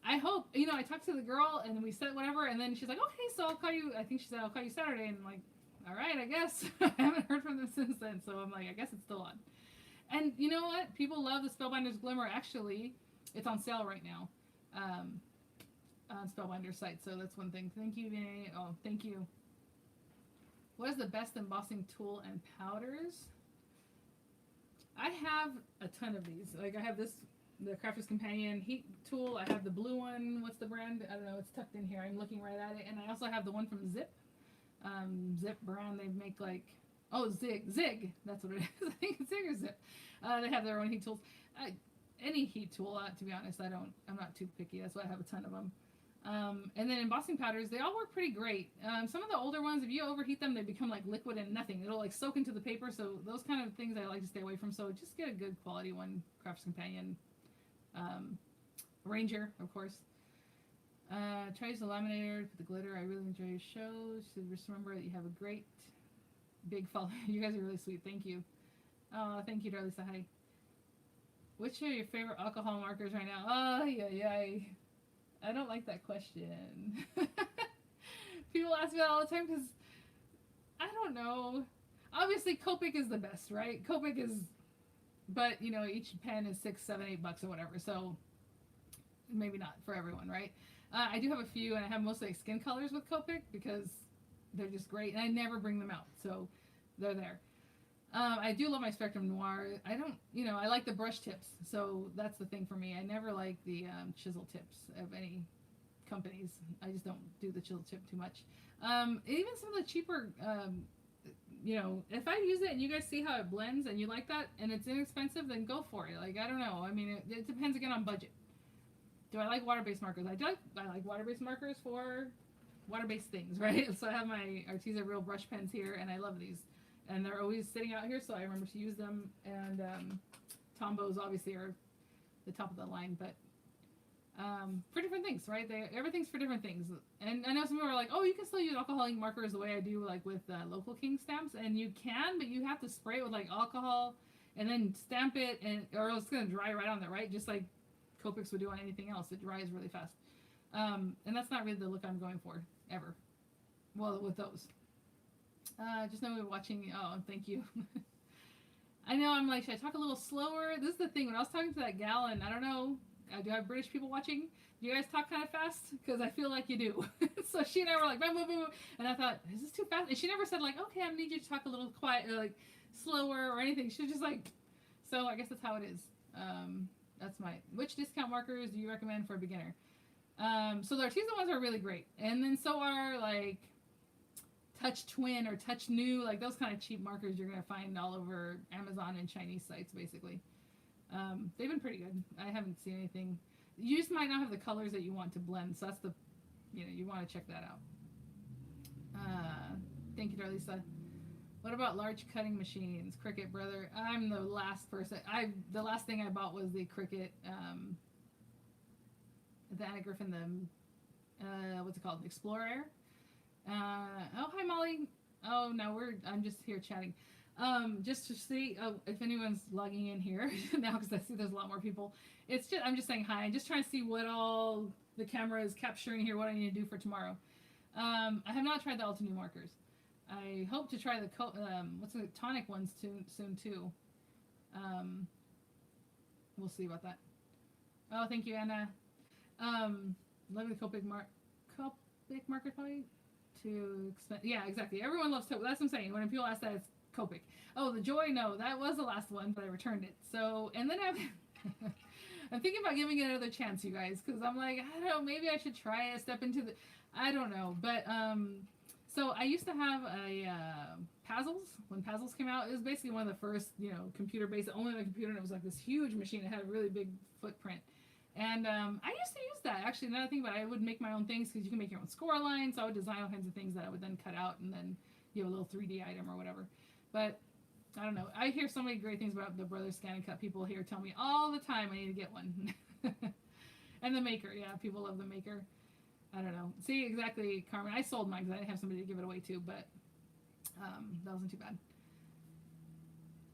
I hope, I talked to the girl, and we said whatever, and then she's like, okay, so I'll call you, I think she said, I'll call you Saturday, and I'm like, all right, I guess. I haven't heard from them since then, so I'm like, I guess it's still on. And you know what? People love the Spellbinders Glimmer. Actually, it's on sale right now on Spellbinder's site, so that's one thing. Thank you, Vianney. Oh, thank you. What is the best embossing tool and powders? I have a ton of these. Like, I have this, the Crafter's Companion heat tool. I have the blue one. What's the brand? I don't know. It's tucked in here. I'm looking right at it. And I also have the one from Zip. Zip brand. They make like, Zig. That's what it is. I think it's Zig or Zip. They have their own heat tools. Any heat tool, to be honest, I'm not too picky. That's why I have a ton of them. And then embossing powders, they all work pretty great. Some of the older ones, if you overheat them, they become like liquid and nothing. It'll like soak into the paper. So those kind of things I like to stay away from. So just get a good quality one. Crafter's Companion. Ranger, of course. Try to use the laminator with the glitter. I really enjoy your shows. So just remember that you have a great big following. You guys are really sweet. Thank you. Thank you, Darlisa. Hi. Which are your favorite alcohol markers right now? Oh, yeah. I don't like that question. People ask me that all the time because I don't know. Obviously, Copic is the best, right? Copic is, but each pen is $6, $7, $8 or whatever. So maybe not for everyone, right? I do have a few, and I have mostly like skin colors with Copic because they're just great, and I never bring them out, so they're there. I do love my Spectrum Noir. I don't, I like the brush tips, so that's the thing for me. I never like the chisel tips of any companies. I just don't do the chisel tip too much. Even some of the cheaper, if I use it and you guys see how it blends and you like that and it's inexpensive, then go for it. Like, I don't know. I mean, it depends again on budget. Do I like water-based markers? I like water-based markers for water-based things, right? So I have my Arteza Real brush pens here, and I love these. And they're always sitting out here, so I remember to use them. And Tombows obviously are the top of the line, but for different things, right? Everything's for different things. And I know some people are like, oh, you can still use alcohol ink markers the way I do, like with Local King stamps, and you can, but you have to spray it with like alcohol and then stamp it, or it's gonna dry right on there, right? Just like Copics would do on anything else, it dries really fast. And that's not really the look I'm going for ever. Well, with those. Just know we're watching. Oh, thank you. I know I'm like, should I talk a little slower? This is the thing. When I was talking to that gal, and I don't know, do I have British people watching? Do you guys talk kind of fast? Because I feel like you do. So she and I were like, blah, blah, blah, and I thought, is this too fast? And she never said like, okay, I need you to talk a little quiet, or like slower or anything. She was just like, so I guess that's how it is. That's which discount markers do you recommend for a beginner? So the Arteza ones are really great. And then so are like Touch Twin or Touch New, like those kind of cheap markers you're going to find all over Amazon and Chinese sites, basically. They've been pretty good. I haven't seen anything. You just might not have the colors that you want to blend, so that's the, you want to check that out. Thank you, Darlisa. What about large cutting machines? Cricut, brother. I'm the last person. The last thing I bought was the Cricut, the Anna Griffin, what's it called? Explorer. Oh, hi, Molly. Oh, no, I'm just here chatting. Just to see if anyone's logging in here now, because I see there's a lot more people. I'm just saying hi. I'm just trying to see what all the camera is capturing here, what I need to do for tomorrow. I have not tried the Alta New markers. I hope to try the Tonic ones soon too. We'll see about that. Oh, thank you, Anna. Love the Copic market probably to expand. Yeah, exactly. Everyone loves Copic. That's what I'm saying. When people ask that, it's Copic. Oh, the Joy, no, that was the last one, but I returned it. So, and then I'm thinking about giving it another chance, you guys, because I'm like, I don't know, maybe I should try it, step into the, I don't know, but so I used to have a Pazzles. When Pazzles came out, it was basically one of the first, computer-based, only on a computer, and it was like this huge machine. It had a really big footprint. And I used to use that, actually. Another thing, but I would make my own things because you can make your own score lines. So I would design all kinds of things that I would then cut out and then a little 3D item or whatever. But I don't know. I hear so many great things about the Brothers Scan and Cut. People here tell me all the time I need to get one. And the Maker, yeah, people love the Maker. I don't know. See, exactly, Carmen. I sold mine because I didn't have somebody to give it away to, but that wasn't too bad.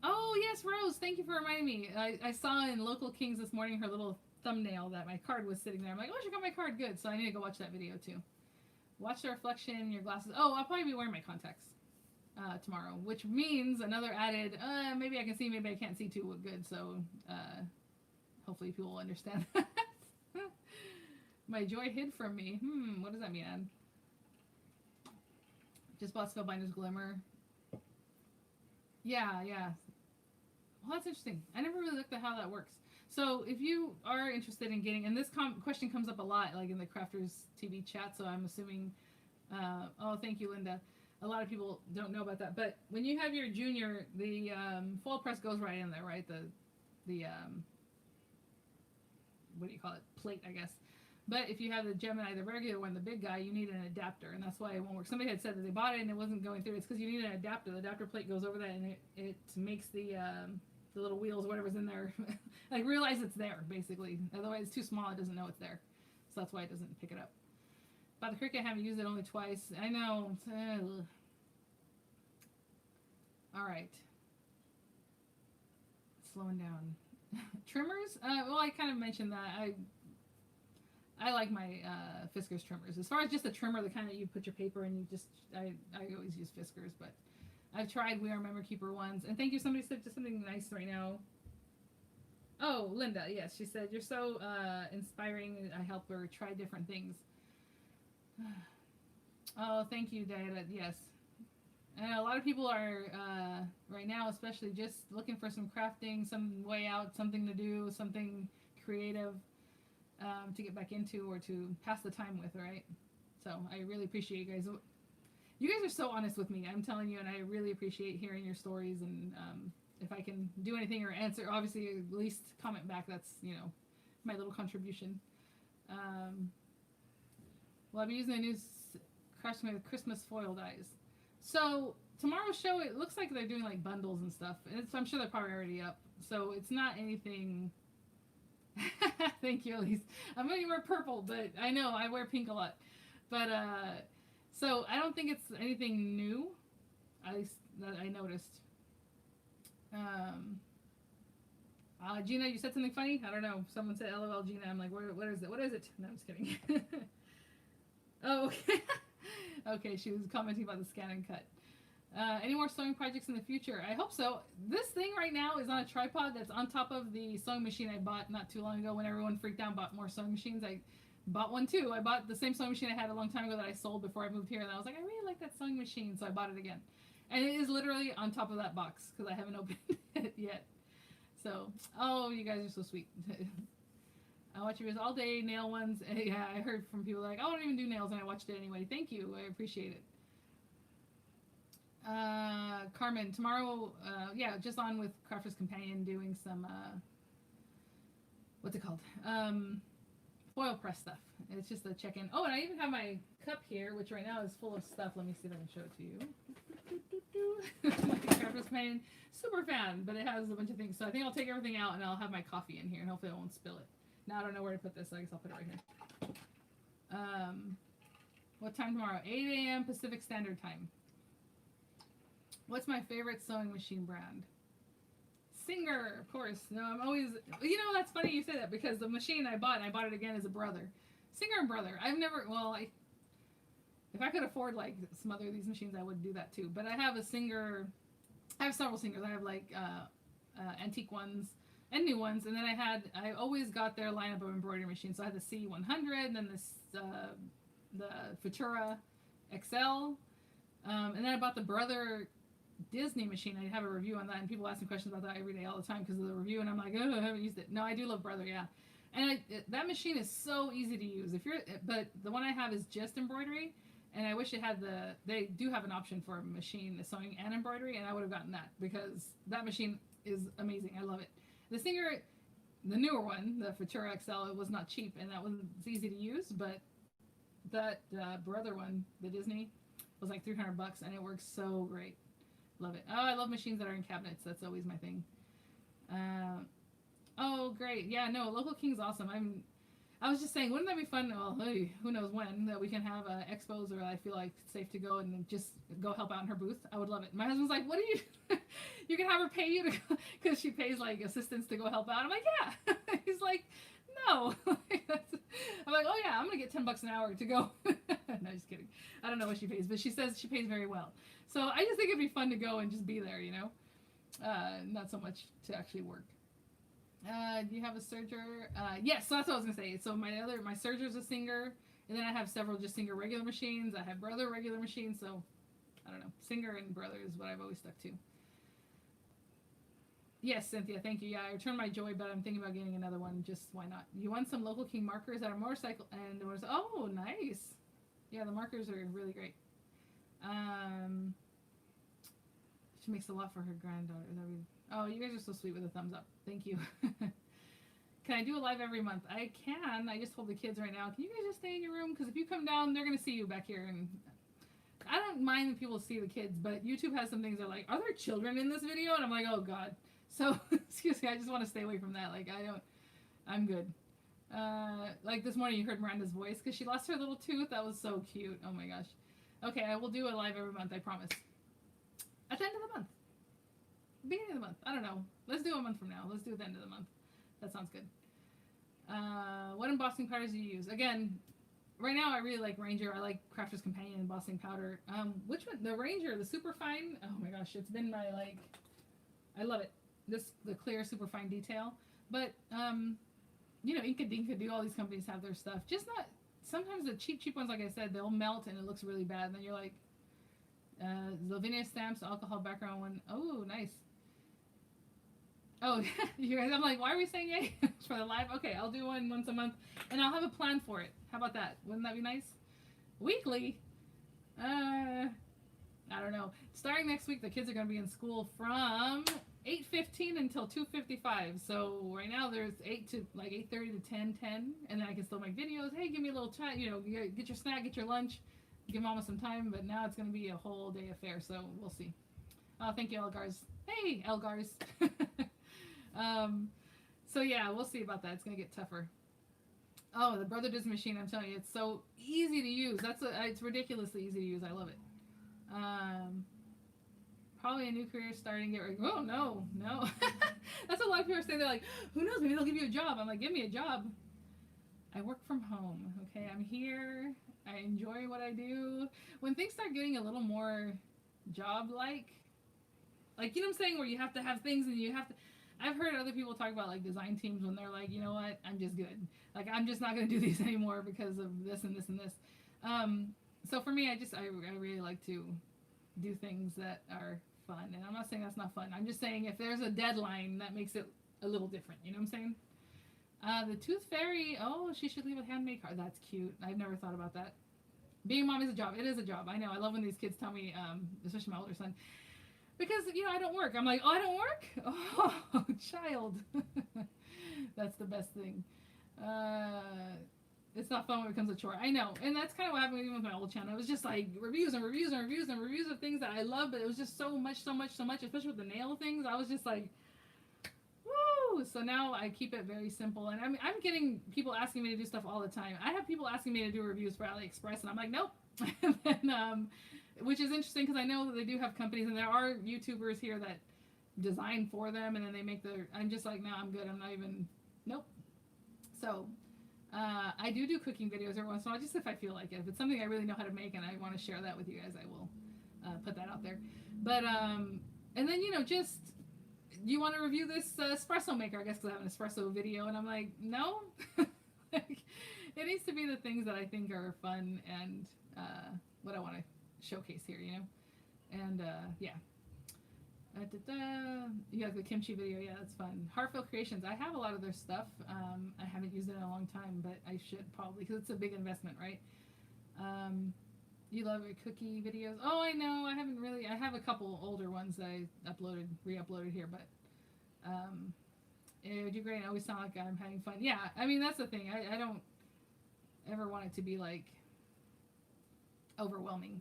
Oh, yes, Rose. Thank you for reminding me. I saw in Local Kings this morning her little thumbnail that my card was sitting there. I'm like, oh, she got my card. Good. So I need to go watch that video, too. Watch the reflection in your glasses. Oh, I'll probably be wearing my contacts tomorrow, which means another added, maybe I can see, maybe I can't see too good. So hopefully people will understand that. My joy hid from me. What does that mean, Ann? Just bought Spellbinder's Glimmer. Yeah. Well, that's interesting. I never really looked at how that works. So if you are interested in getting, and this question comes up a lot, like in the Crafters TV chat, so I'm assuming, oh, thank you, Linda. A lot of people don't know about that. But when you have your junior, the foil press goes right in there, right? The what do you call it? Plate, I guess. But if you have the Gemini, the regular one, the big guy, you need an adapter, and that's why it won't work. Somebody had said that they bought it and it wasn't going through. It's because you need an adapter. The adapter plate goes over that, and it makes the little wheels, whatever's in there, like realize it's there, basically. Otherwise, it's too small. It doesn't know it's there. So that's why it doesn't pick it up. But the Cricut, I haven't used it only twice. I know. All right. Slowing down. Trimmers? Well, I kind of mentioned that. I like my Fiskars trimmers. As far as just a trimmer, the kind that you put your paper in, I always use Fiskars, but I've tried We Are Memory Keeper ones. And thank you, somebody said just something nice right now. Oh, Linda, yes, she said, you're so inspiring. I help her try different things. Oh, thank you, Diana. Yes. And a lot of people are, right now, especially just looking for some crafting, some way out, something to do, something creative. To get back into or to pass the time with, right? So I really appreciate you guys. You guys are so honest with me, I'm telling you, and I really appreciate hearing your stories. And if I can do anything or answer, obviously at least comment back. That's my little contribution. Well, I'll be using the new Christmas foil dies. So tomorrow's show, it looks like they're doing like bundles and stuff, and I'm sure they're probably already up. So it's not anything. Thank you, Elise. I'm going to wear purple, but I know I wear pink a lot. But so I don't think it's anything new. That I noticed. Gina, you said something funny? I don't know. Someone said LOL, Gina. I'm like, what is it? What is it? No, I'm just kidding. Oh, okay. Okay, she was commenting about the scan and cut. Any more sewing projects in the future? I hope so. This thing right now is on a tripod that's on top of the sewing machine I bought not too long ago when everyone freaked out and bought more sewing machines. I bought one too. I bought the same sewing machine I had a long time ago that I sold before I moved here, and I was like, I really like that sewing machine, so I bought it again. And it is literally on top of that box because I haven't opened it yet. So, oh, you guys are so sweet. I watch your videos all day, nail ones. Yeah, I heard from people like, oh, I don't even do nails, and I watched it anyway. Thank you. I appreciate it. Carmen, tomorrow, yeah, just on with Crafter's Companion doing some, what's it called? Foil press stuff. It's just a check-in. Oh, and I even have my cup here, which right now is full of stuff. Let me see if I can show it to you. Crafter's Companion, super fan, but it has a bunch of things. So I think I'll take everything out and I'll have my coffee in here, and hopefully I won't spill it. Now I don't know where to put this, so I guess I'll put it right here. What time tomorrow? 8 a.m. Pacific Standard Time. What's my favorite sewing machine brand? Singer, of course. No, I'm always, that's funny you say that because the machine I bought it again as a brother. Singer and Brother. I've never, if I could afford like some other of these machines, I would do that too. But I have a Singer, I have several Singers. I have like antique ones. and new ones. And then I always got their lineup of embroidery machines. So I had the C100, and then this the Futura XL, and then I bought the Brother Disney machine. I have a review on that, and people ask me questions about that every day, all the time, because of the review. And I'm like, oh, I haven't used it. No, I do love Brother, yeah. And that machine is so easy to use. But the one I have is just embroidery, and I wish it had they do have an option for a machine sewing and embroidery, and I would have gotten that, because that machine is amazing. I love it. The Singer, the newer one, the Futura XL, it was not cheap, and that was easy to use, but that Brother one, the Disney, was like $300, and it works so great. Love it. Oh, I love machines that are in cabinets. That's always my thing. Oh, great. Yeah, no, Local King's awesome. I was just saying, wouldn't that be fun? Well, hey, who knows when, that we can have expos, or I feel like it's safe to go and just go help out in her booth. I would love it. My husband's like, what do you, you can have her pay you to go, because she pays like assistants to go help out. I'm like, yeah. He's like, no. I'm like, oh yeah, I'm going to get $10 an hour to go. No, just kidding. I don't know what she pays, but she says she pays very well. So I just think it'd be fun to go and just be there, you know? Not so much to actually work. Do you have a serger? Yes, so that's what I was gonna say. So my serger's a Singer, and then I have several just Singer regular machines. I have Brother regular machines, so I don't know. Singer and Brother is what I've always stuck to. Yes, Cynthia, thank you. Yeah, I returned my Joy, but I'm thinking about getting another one. Just why not? You want some Local King markers that are motorcycle and oh, nice. Yeah, the markers are really great. She makes a lot for her granddaughter. Oh, you guys are so sweet with a thumbs up. Thank you. Can I do a live every month? I can. I just told the kids right now, can you guys just stay in your room? Because if you come down, they're going to see you back here. And I don't mind that people see the kids, but YouTube has some things that are like, are there children in this video? And I'm like, oh, God. So, excuse me, I just want to stay away from that. Like, I'm good. Like this morning, you heard Miranda's voice because she lost her little tooth. That was so cute. Oh, my gosh. Okay, I will do a live every month, I promise. At the end of the month. Beginning of the month. I don't know. Let's do a month from now. Let's do it at the end of the month. That sounds good. What embossing powders do you use? Again, right now I really like Ranger. I like Crafter's Companion embossing powder. Which one? The Ranger, the super fine. Oh my gosh, it's been my I love it. The clear super fine detail. But you know, Inka Dinka do, all these companies have their stuff. Just not, sometimes the cheap ones, like I said, they'll melt and it looks really bad. And then you're like, Lavinia Stamps, alcohol background one. Oh, nice. Oh, you guys, I'm like, why are we saying yay for the live? Okay, I'll do one once a month, and I'll have a plan for it. How about that? Wouldn't that be nice? Weekly? I don't know. Starting next week, the kids are going to be in school from 8:15 until 2:55. So right now there's 8 to like 8:30 to 10:10, and then I can still make videos. Hey, give me a little chat. You know, get your snack, get your lunch, give Mama some time. But now it's going to be a whole day affair. So we'll see. Oh, thank you, Elgars. Hey, Elgars. So yeah, we'll see about that. It's gonna get tougher. Oh, the Brother Disney machine, I'm telling you, it's so easy to use. It's ridiculously easy to use. I love it. Probably a new career starting. Get ready. Oh no. That's what a lot of people are saying. They're like, who knows? Maybe they'll give you a job. I'm like, give me a job. I work from home. Okay, I'm here. I enjoy what I do. When things start getting a little more job-like, you know what I'm saying, where you have to have things and you have to. I've heard other people talk about like design teams when they're like, you know what, I'm just good. Like, I'm just not going to do these anymore because of this and this and this. So for me, I really like to do things that are fun. And I'm not saying that's not fun. I'm just saying if there's a deadline, that makes it a little different. You know what I'm saying? The Tooth Fairy, oh, she should leave a handmade card. That's cute. I've never thought about that. Being a mom is a job. It is a job. I know. I love when these kids tell me, especially my older son, because, you know, I don't work. I'm like, oh, I don't work? Oh, child. That's the best thing. It's not fun when it becomes a chore. I know. And that's kind of what happened even with my old channel. It was just like reviews and reviews and reviews and reviews of things that I love, but it was just so much, especially with the nail things. I was just like, woo! So now I keep it very simple. And I'm getting people asking me to do stuff all the time. I have people asking me to do reviews for AliExpress, and I'm like, nope. And then, which is interesting because I know that they do have companies, and there are YouTubers here that design for them, and then they make I'm just like, no, I'm good. I'm not even, nope. So I do cooking videos every once in a while, just if I feel like it. If it's something I really know how to make and I want to share that with you guys, I will put that out there. But and then, you know, just do you want to review this espresso maker? I guess because I have an espresso video, and I'm like, no. Like, it needs to be the things that I think are fun and what I want to showcase here, you know. And yeah. You have the kimchi video, yeah, that's fun. Heartfelt Creations, I have a lot of their stuff. I haven't used it in a long time, but I should probably, because it's a big investment, right? You love your cookie videos. Oh, I know. I haven't really. I have a couple older ones that I re-uploaded here, but you do great. I always sound like I'm having fun. Yeah, I mean that's the thing. I don't ever want it to be like overwhelming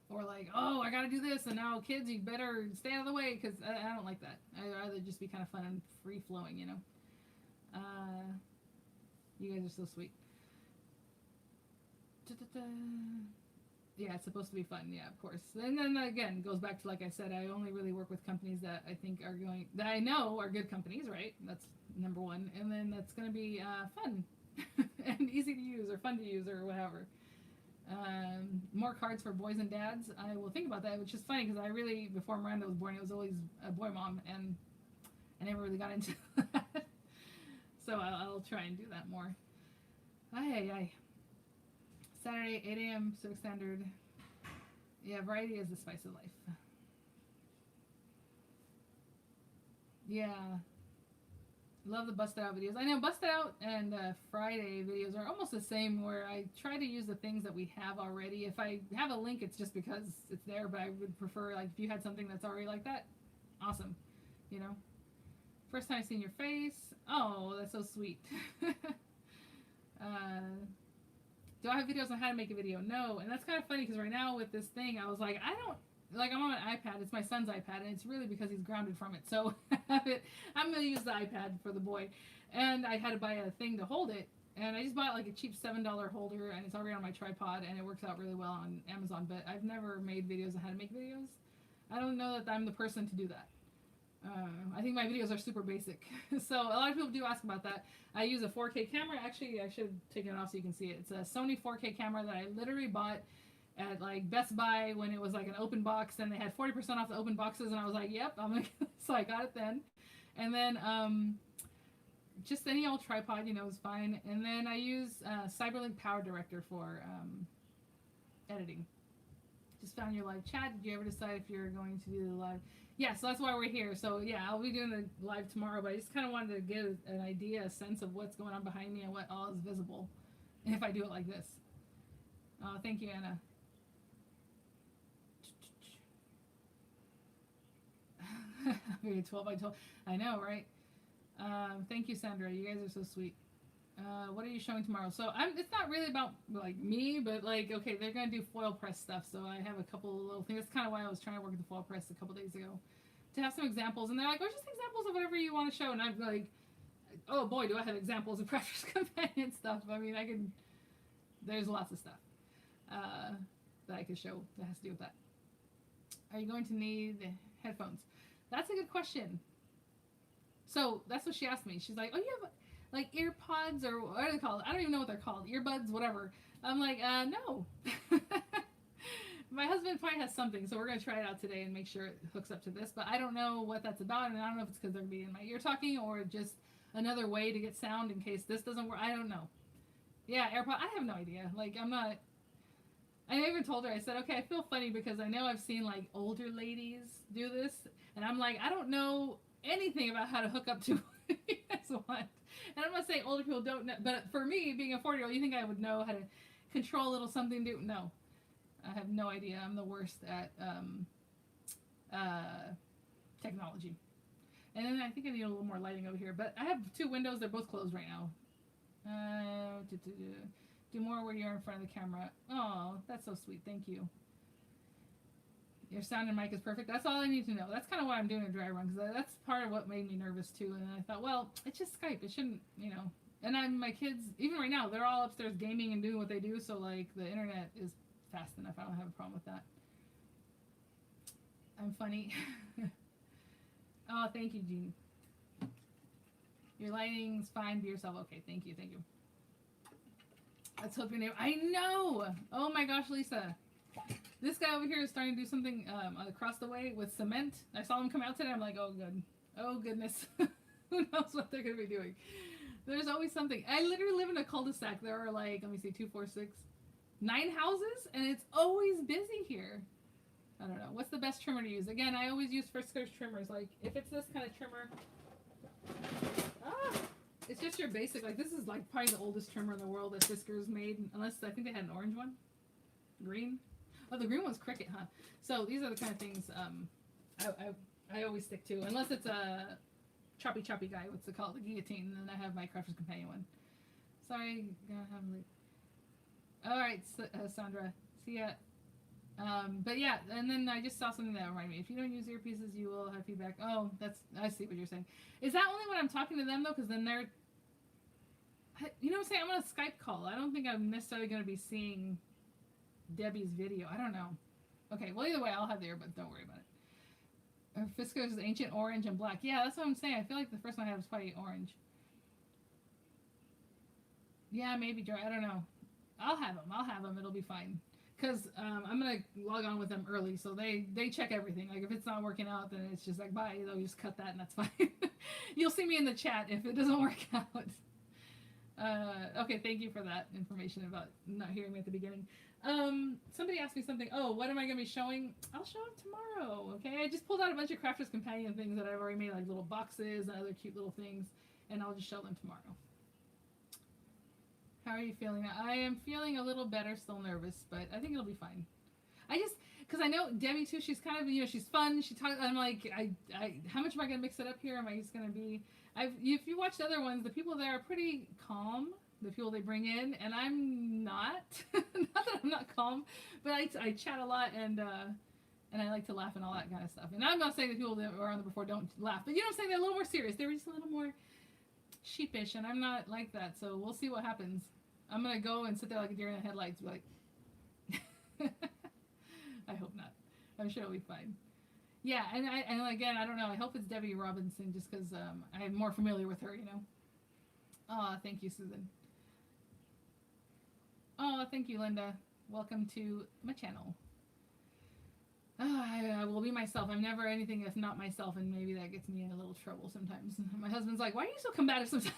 or like, oh, I got to do this, and now kids, you better stay out of the way, because I don't like that. I'd rather just be kind of fun and free flowing, you know. You guys are so sweet. Yeah, it's supposed to be fun. Yeah, of course. And then again, goes back to, like I said, I only really work with companies that I think are going, that I know are good companies, right? That's number one. And then that's going to be fun and easy to use or fun to use or whatever. More cards for boys and dads. I will think about that, which is funny because I really, before Miranda was born, it was always a boy mom, and I never really got into that. So I'll try and do that more. Aye. Saturday, 8 a.m. Pacific Standard. Yeah, variety is the spice of life. Yeah. Love the Busted Out videos. I know Busted Out and Friday videos are almost the same, where I try to use the things that we have already. If I have a link, it's just because it's there, but I would prefer, like, if you had something that's already like that, awesome. You know? First time seeing your face. Oh, that's so sweet. Do I have videos on how to make a video? No. And that's kind of funny because right now with this thing, I was like, I'm on an iPad. It's my son's iPad, and it's really because he's grounded from it. So I'm going to use the iPad for the boy. And I had to buy a thing to hold it. And I just bought like a cheap $7 holder, and it's already on my tripod, and it works out really well on Amazon. But I've never made videos on how to make videos. I don't know that I'm the person to do that. I think my videos are super basic. So a lot of people do ask about that. I use a 4K camera. Actually, I should have taken it off so you can see it. It's a Sony 4K camera that I literally bought at like Best Buy when it was like an open box, and they had 40% off the open boxes, and I was like, yep, I'm like, so I got it then. And then just any old tripod, you know, is fine. And then I use Cyberlink Power Director for editing. Just found your live chat. Did you ever decide if you're going to do the live? Yeah, so that's why we're here. So yeah, I'll be doing the live tomorrow, but I just kind of wanted to get an idea, a sense of what's going on behind me and what all is visible, if I do it like this. Oh, thank you, Anna. Okay, 12 by 12. I know, right? Thank you, Sandra. You guys are so sweet. What are you showing tomorrow? So it's not really about like me, but like, okay, they're gonna do foil press stuff. So I have a couple of little things. That's kind of why I was trying to work with the foil press a couple days ago, to have some examples. And they're like, "Oh, just examples of whatever you want to show." And I'm like, "Oh boy, do I have examples of precious companion stuff." I mean, there's lots of stuff that I could show that has to do with that. Are you going to need headphones? That's a good question. So that's what she asked me. She's like, "Oh, you have like earpods, or what are they called? I don't even know what they're called. Earbuds, whatever." I'm like, no. My husband probably has something, so we're going to try it out today and make sure it hooks up to this. But I don't know what that's about, and I don't know if it's because they're going to be in my ear talking or just another way to get sound in case this doesn't work. I don't know. Yeah, AirPod. I have no idea. Like, I'm not. I even told her, I said, okay, I feel funny because I know I've seen like older ladies do this, and I'm like, I don't know anything about how to hook up to what you guys want. And I'm not saying older people don't know, but for me, being a 40-year-old, you think I would know how to control a little something? No. I have no idea. I'm the worst at technology. And then I think I need a little more lighting over here. But I have two windows. They're both closed right now. Do more where you're in front of the camera. Oh, that's so sweet. Thank you. Your sound and mic is perfect. That's all I need to know. That's kind of why I'm doing a dry run, because that's part of what made me nervous too. And I thought, well, it's just Skype. It shouldn't, you know. And my kids, even right now, they're all upstairs gaming and doing what they do. So like the internet is fast enough. I don't have a problem with that. I'm funny. Oh, thank you, Jean. Your lighting's fine. Be yourself. Okay, thank you. Let's hope your neighbor. I know. Oh my gosh, Lisa. This guy over here is starting to do something across the way with cement. I saw him come out today. I'm like, oh, good. Oh goodness. Who knows what they're gonna be doing? There's always something. I literally live in a cul-de-sac. There are like, let me see, 2, 4, 6, 9 houses, and it's always busy here. I don't know. What's the best trimmer to use? Again, I always use Fiskars trimmers. Like, if it's this kind of trimmer, it's just your basic. Like, this is like probably the oldest trimmer in the world that Fiskars made, unless I think they had an orange one, green. Oh, the green one's Cricket, huh? So these are the kind of things I always stick to, unless it's a choppy guy. What's it called? The guillotine. And then I have my Crafter's Companion one. Sorry, gonna have late. All right, Sandra. See ya. But yeah, and then I just saw something that reminded me. If you don't use earpieces, you will have feedback. Oh, I see what you're saying. Is that only when I'm talking to them though? Because then they're, you know what I'm saying? I'm on a Skype call. I don't think I'm necessarily going to be seeing Debbie's video. I don't know. Okay, well either way, I'll have the earbuds. Don't worry about it. Fiskars is ancient orange and black. Yeah, that's what I'm saying. I feel like the first one I had was probably orange. Yeah, maybe dry. I don't know. I'll have them. It'll be fine. Because I'm going to log on with them early, so they check everything. Like, if it's not working out, then it's just like, bye. They'll just cut that, and that's fine. You'll see me in the chat if it doesn't work out. Okay, thank you for that information about not hearing me at the beginning. Somebody asked me something. Oh, what am I going to be showing? I'll show them tomorrow, okay? I just pulled out a bunch of Crafter's Companion things that I've already made, like little boxes and other cute little things, and I'll just show them tomorrow. How are you feeling? I am feeling a little better, still nervous, but I think it'll be fine. Because I know Debbie too, she's kind of, she's fun. She talks, I'm like, how much am I going to mix it up here? Am I just going to be, if you watched other ones, the people there are pretty calm, the people they bring in, and I'm not. Not that I'm not calm, but I chat a lot, and I like to laugh and all that kind of stuff. And I'm not saying the people that were on there before don't laugh, but you know what I'm saying? They're a little more serious. They're just a little more sheepish, and I'm not like that, so we'll see what happens. I'm going to go and sit there like a deer in the headlights, be like, I hope not. I'm sure it'll be fine. Yeah, and again, I don't know. I hope it's Debbie Robinson just because I'm more familiar with her, Oh, thank you, Susan. Oh, thank you, Linda. Welcome to my channel. Oh, I will be myself. I'm never anything if not myself, and maybe that gets me in a little trouble sometimes. My husband's like, why are you so combative sometimes?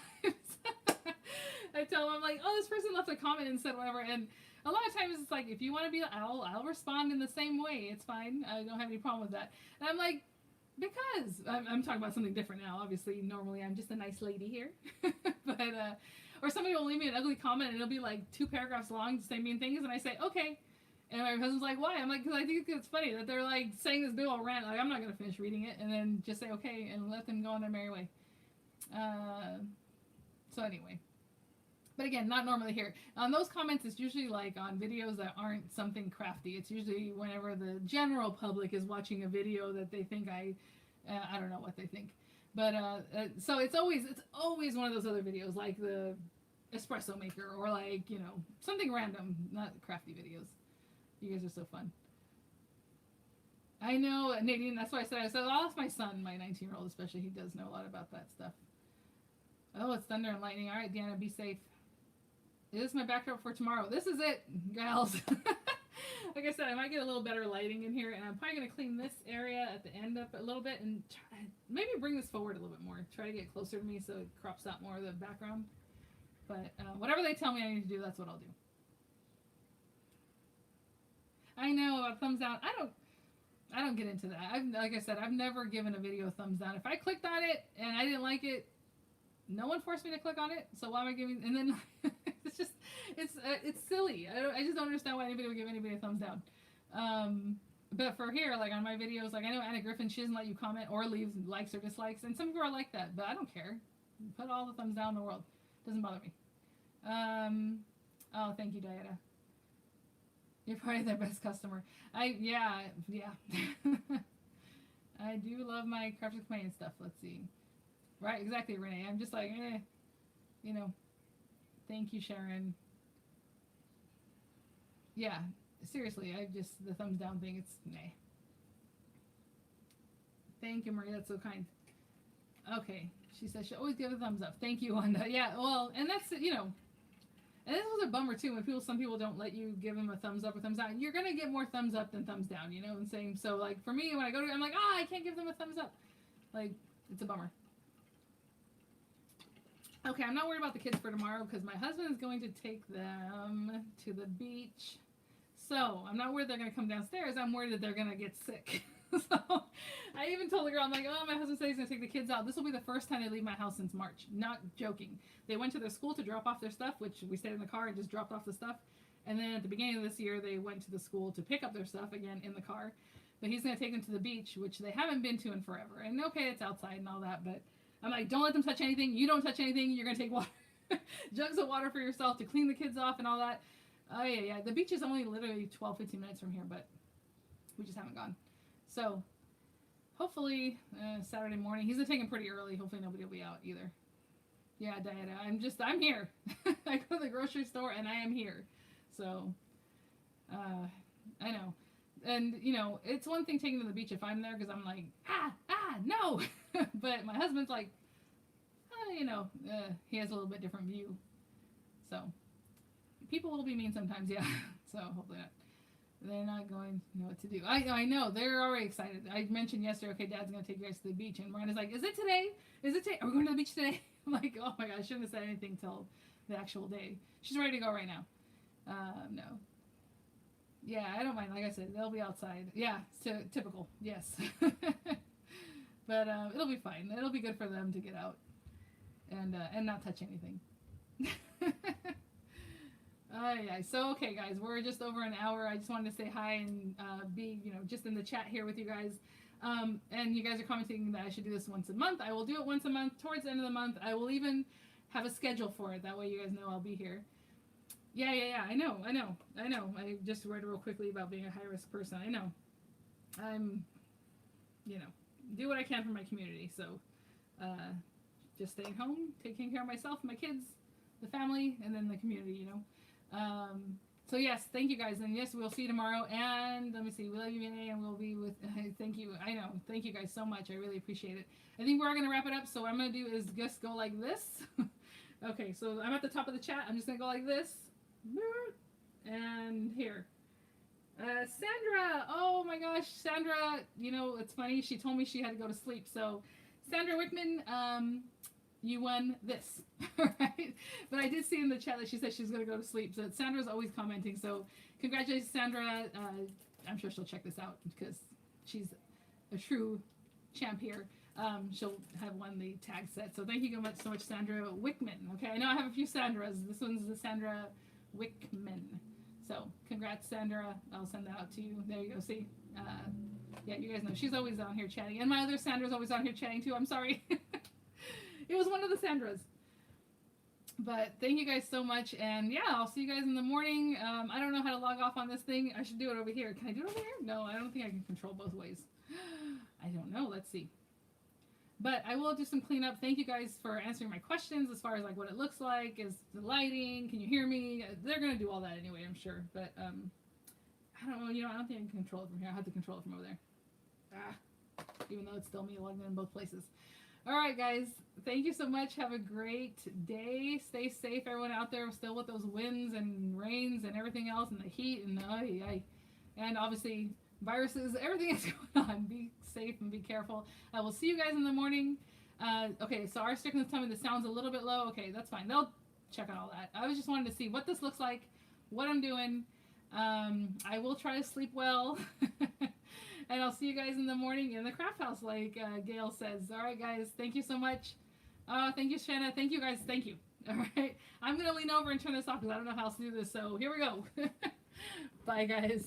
I tell him, I'm like, oh, this person left a comment and said whatever, and a lot of times it's like, if you want to be, I'll respond in the same way. It's fine. I don't have any problem with that. And I'm like, because I'm talking about something different now. Obviously, normally I'm just a nice lady here, but or somebody will leave me an ugly comment and it'll be like 2 paragraphs long, saying mean things, and I say okay, and my husband's like, why? I'm like, because I think it's funny that they're like saying this big old rant. Like, I'm not gonna finish reading it, and then just say okay and let them go on their merry way. So anyway. But again, not normally here. On those comments, it's usually like on videos that aren't something crafty. It's usually whenever the general public is watching a video that they think I don't know what they think. But so it's always one of those other videos, like the espresso maker, or like, something random, not crafty videos. You guys are so fun. I know, Nadine, that's why I said I'll ask my son, my 19-year-old especially. He does know a lot about that stuff. Oh, it's thunder and lightning. All right, Deanna, be safe. This is my backdrop for tomorrow. This is it, gals. Like I said, I might get a little better lighting in here, and I'm probably going to clean this area at the end up a little bit, and maybe bring this forward a little bit more. Try to get closer to me so it crops out more of the background. But whatever they tell me I need to do, that's what I'll do. I know, a thumbs down. I don't get into that. Like I said, I've never given a video a thumbs down. If I clicked on it and I didn't like it, no one forced me to click on it, so why am I giving? And then it's just, it's silly. I just don't understand why anybody would give anybody a thumbs down. But for here, like on my videos, like I know Anna Griffin, she doesn't let you comment or leave likes or dislikes, and some people are like that, but I don't care. Put all the thumbs down in the world. Doesn't bother me. Oh, thank you, Diana. You're probably their best customer. Yeah. I do love my Crafter's Companion stuff. Let's see. Right, exactly, Renee. I'm just like, thank you, Sharon. Yeah, seriously, the thumbs down thing, it's meh. Thank you, Marie, that's so kind. Okay, she says she always give a thumbs up. Thank you, Wanda. Yeah, well, and that's, and this was a bummer, too, when some people don't let you give them a thumbs up or thumbs down. You're going to get more thumbs up than thumbs down, and saying, so, like, for me, when I go to, I'm like, I can't give them a thumbs up. Like, It's a bummer. Okay, I'm not worried about the kids for tomorrow because my husband is going to take them to the beach. So I'm not worried they're going to come downstairs. I'm worried that they're going to get sick. So I even told the girl, I'm like, oh, my husband said he's going to take the kids out. This will be the first time they leave my house since March. Not joking. They went to their school to drop off their stuff, which we stayed in the car and just dropped off the stuff. And then at the beginning of this year, they went to the school to pick up their stuff again in the car. But he's going to take them to the beach, which they haven't been to in forever. And okay, it's outside and all that, but I'm like, don't let them touch anything. You don't touch anything. You're going to take water, jugs of water for yourself to clean the kids off and all that. Oh, yeah. The beach is only literally 12, 15 minutes from here, but we just haven't gone. So, hopefully, Saturday morning. He's taking pretty early. Hopefully nobody will be out either. Yeah, Diana, I'm here. I go to the grocery store and I am here. So, I know. And, you know, it's one thing taking to the beach if I'm there because I'm like, no. But my husband's like, you know, he has a little bit different view. So, people will be mean sometimes, yeah. So, hopefully not. They're not going to know what to do. I know. They're already excited. I mentioned yesterday, okay, Dad's going to take you guys to the beach. And Miranda's like, is it today? Is it today? Are we going to the beach today? I'm like, oh my gosh, I shouldn't have said anything till the actual day. She's ready to go right now. No. Yeah, I don't mind. Like I said, they'll be outside. Yeah, typical. Yes. But it'll be fine. It'll be good for them to get out and not touch anything. Yeah. So, okay, guys, we're just over an hour. I just wanted to say hi and be, you know, just in the chat here with you guys. And you guys are commenting that I should do this once a month. I will do it once a month. Towards the end of the month, I will even have a schedule for it. That way you guys know I'll be here. Yeah. I know. I just read real quickly about being a high-risk person. I know. I'm, you know, do what I can for my community. So, just staying home, taking care of myself, my kids, the family, and then the community, you know. So yes, thank you guys, and yes, we'll see you tomorrow. And let me see, we love you, Vianney, and we'll be with. Thank you. I know. Thank you guys so much. I really appreciate it. I think we're gonna wrap it up. So what I'm gonna do is just go like this. Okay, so I'm at the top of the chat. I'm just gonna go like this, and here. Sandra. Oh my gosh, Sandra. You know, it's funny. She told me she had to go to sleep. So, Sandra Wickman. You won this, right? But I did see in the chat that she said she's going to go to sleep. So Sandra's always commenting. So congratulations, Sandra. I'm sure she'll check this out because she's a true champ here. She'll have won the tag set. So thank you so much, Sandra Wickman. Okay, I know I have a few Sandras. This one's the Sandra Wickman. So congrats, Sandra. I'll send that out to you. There you go. See? Yeah, you guys know she's always on here chatting. And my other Sandra's always on here chatting too. I'm sorry. It was one of the Sandras. But thank you guys so much. And yeah, I'll see you guys in the morning. I don't know how to log off on this thing. I should do it over here. Can I do it over here? No, I don't think I can control both ways. I don't know. Let's see. But I will do some cleanup. Thank you guys for answering my questions as far as like what it looks like. Is the lighting? Can you hear me? They're going to do all that anyway, I'm sure. But I don't know. You know, I don't think I can control it from here. I have to control it from over there. Even though it's still me logged in both places. All right, guys. Thank you so much. Have a great day. Stay safe, everyone out there, still with those winds and rains and everything else, and the heat and obviously viruses. Everything that's going on. Be safe and be careful. I will see you guys in the morning. Okay, so our Strickland's telling me the sound's a little bit low. Okay, that's fine. They'll check on all that. I was just wanting to see what this looks like, what I'm doing. I will try to sleep well. And I'll see you guys in the morning in the craft house, like Gail says. All right, guys. Thank you so much. Thank you, Shanna. Thank you, guys. Thank you. All right. I'm going to lean over and turn this off because I don't know how else to do this. So here we go. Bye, guys.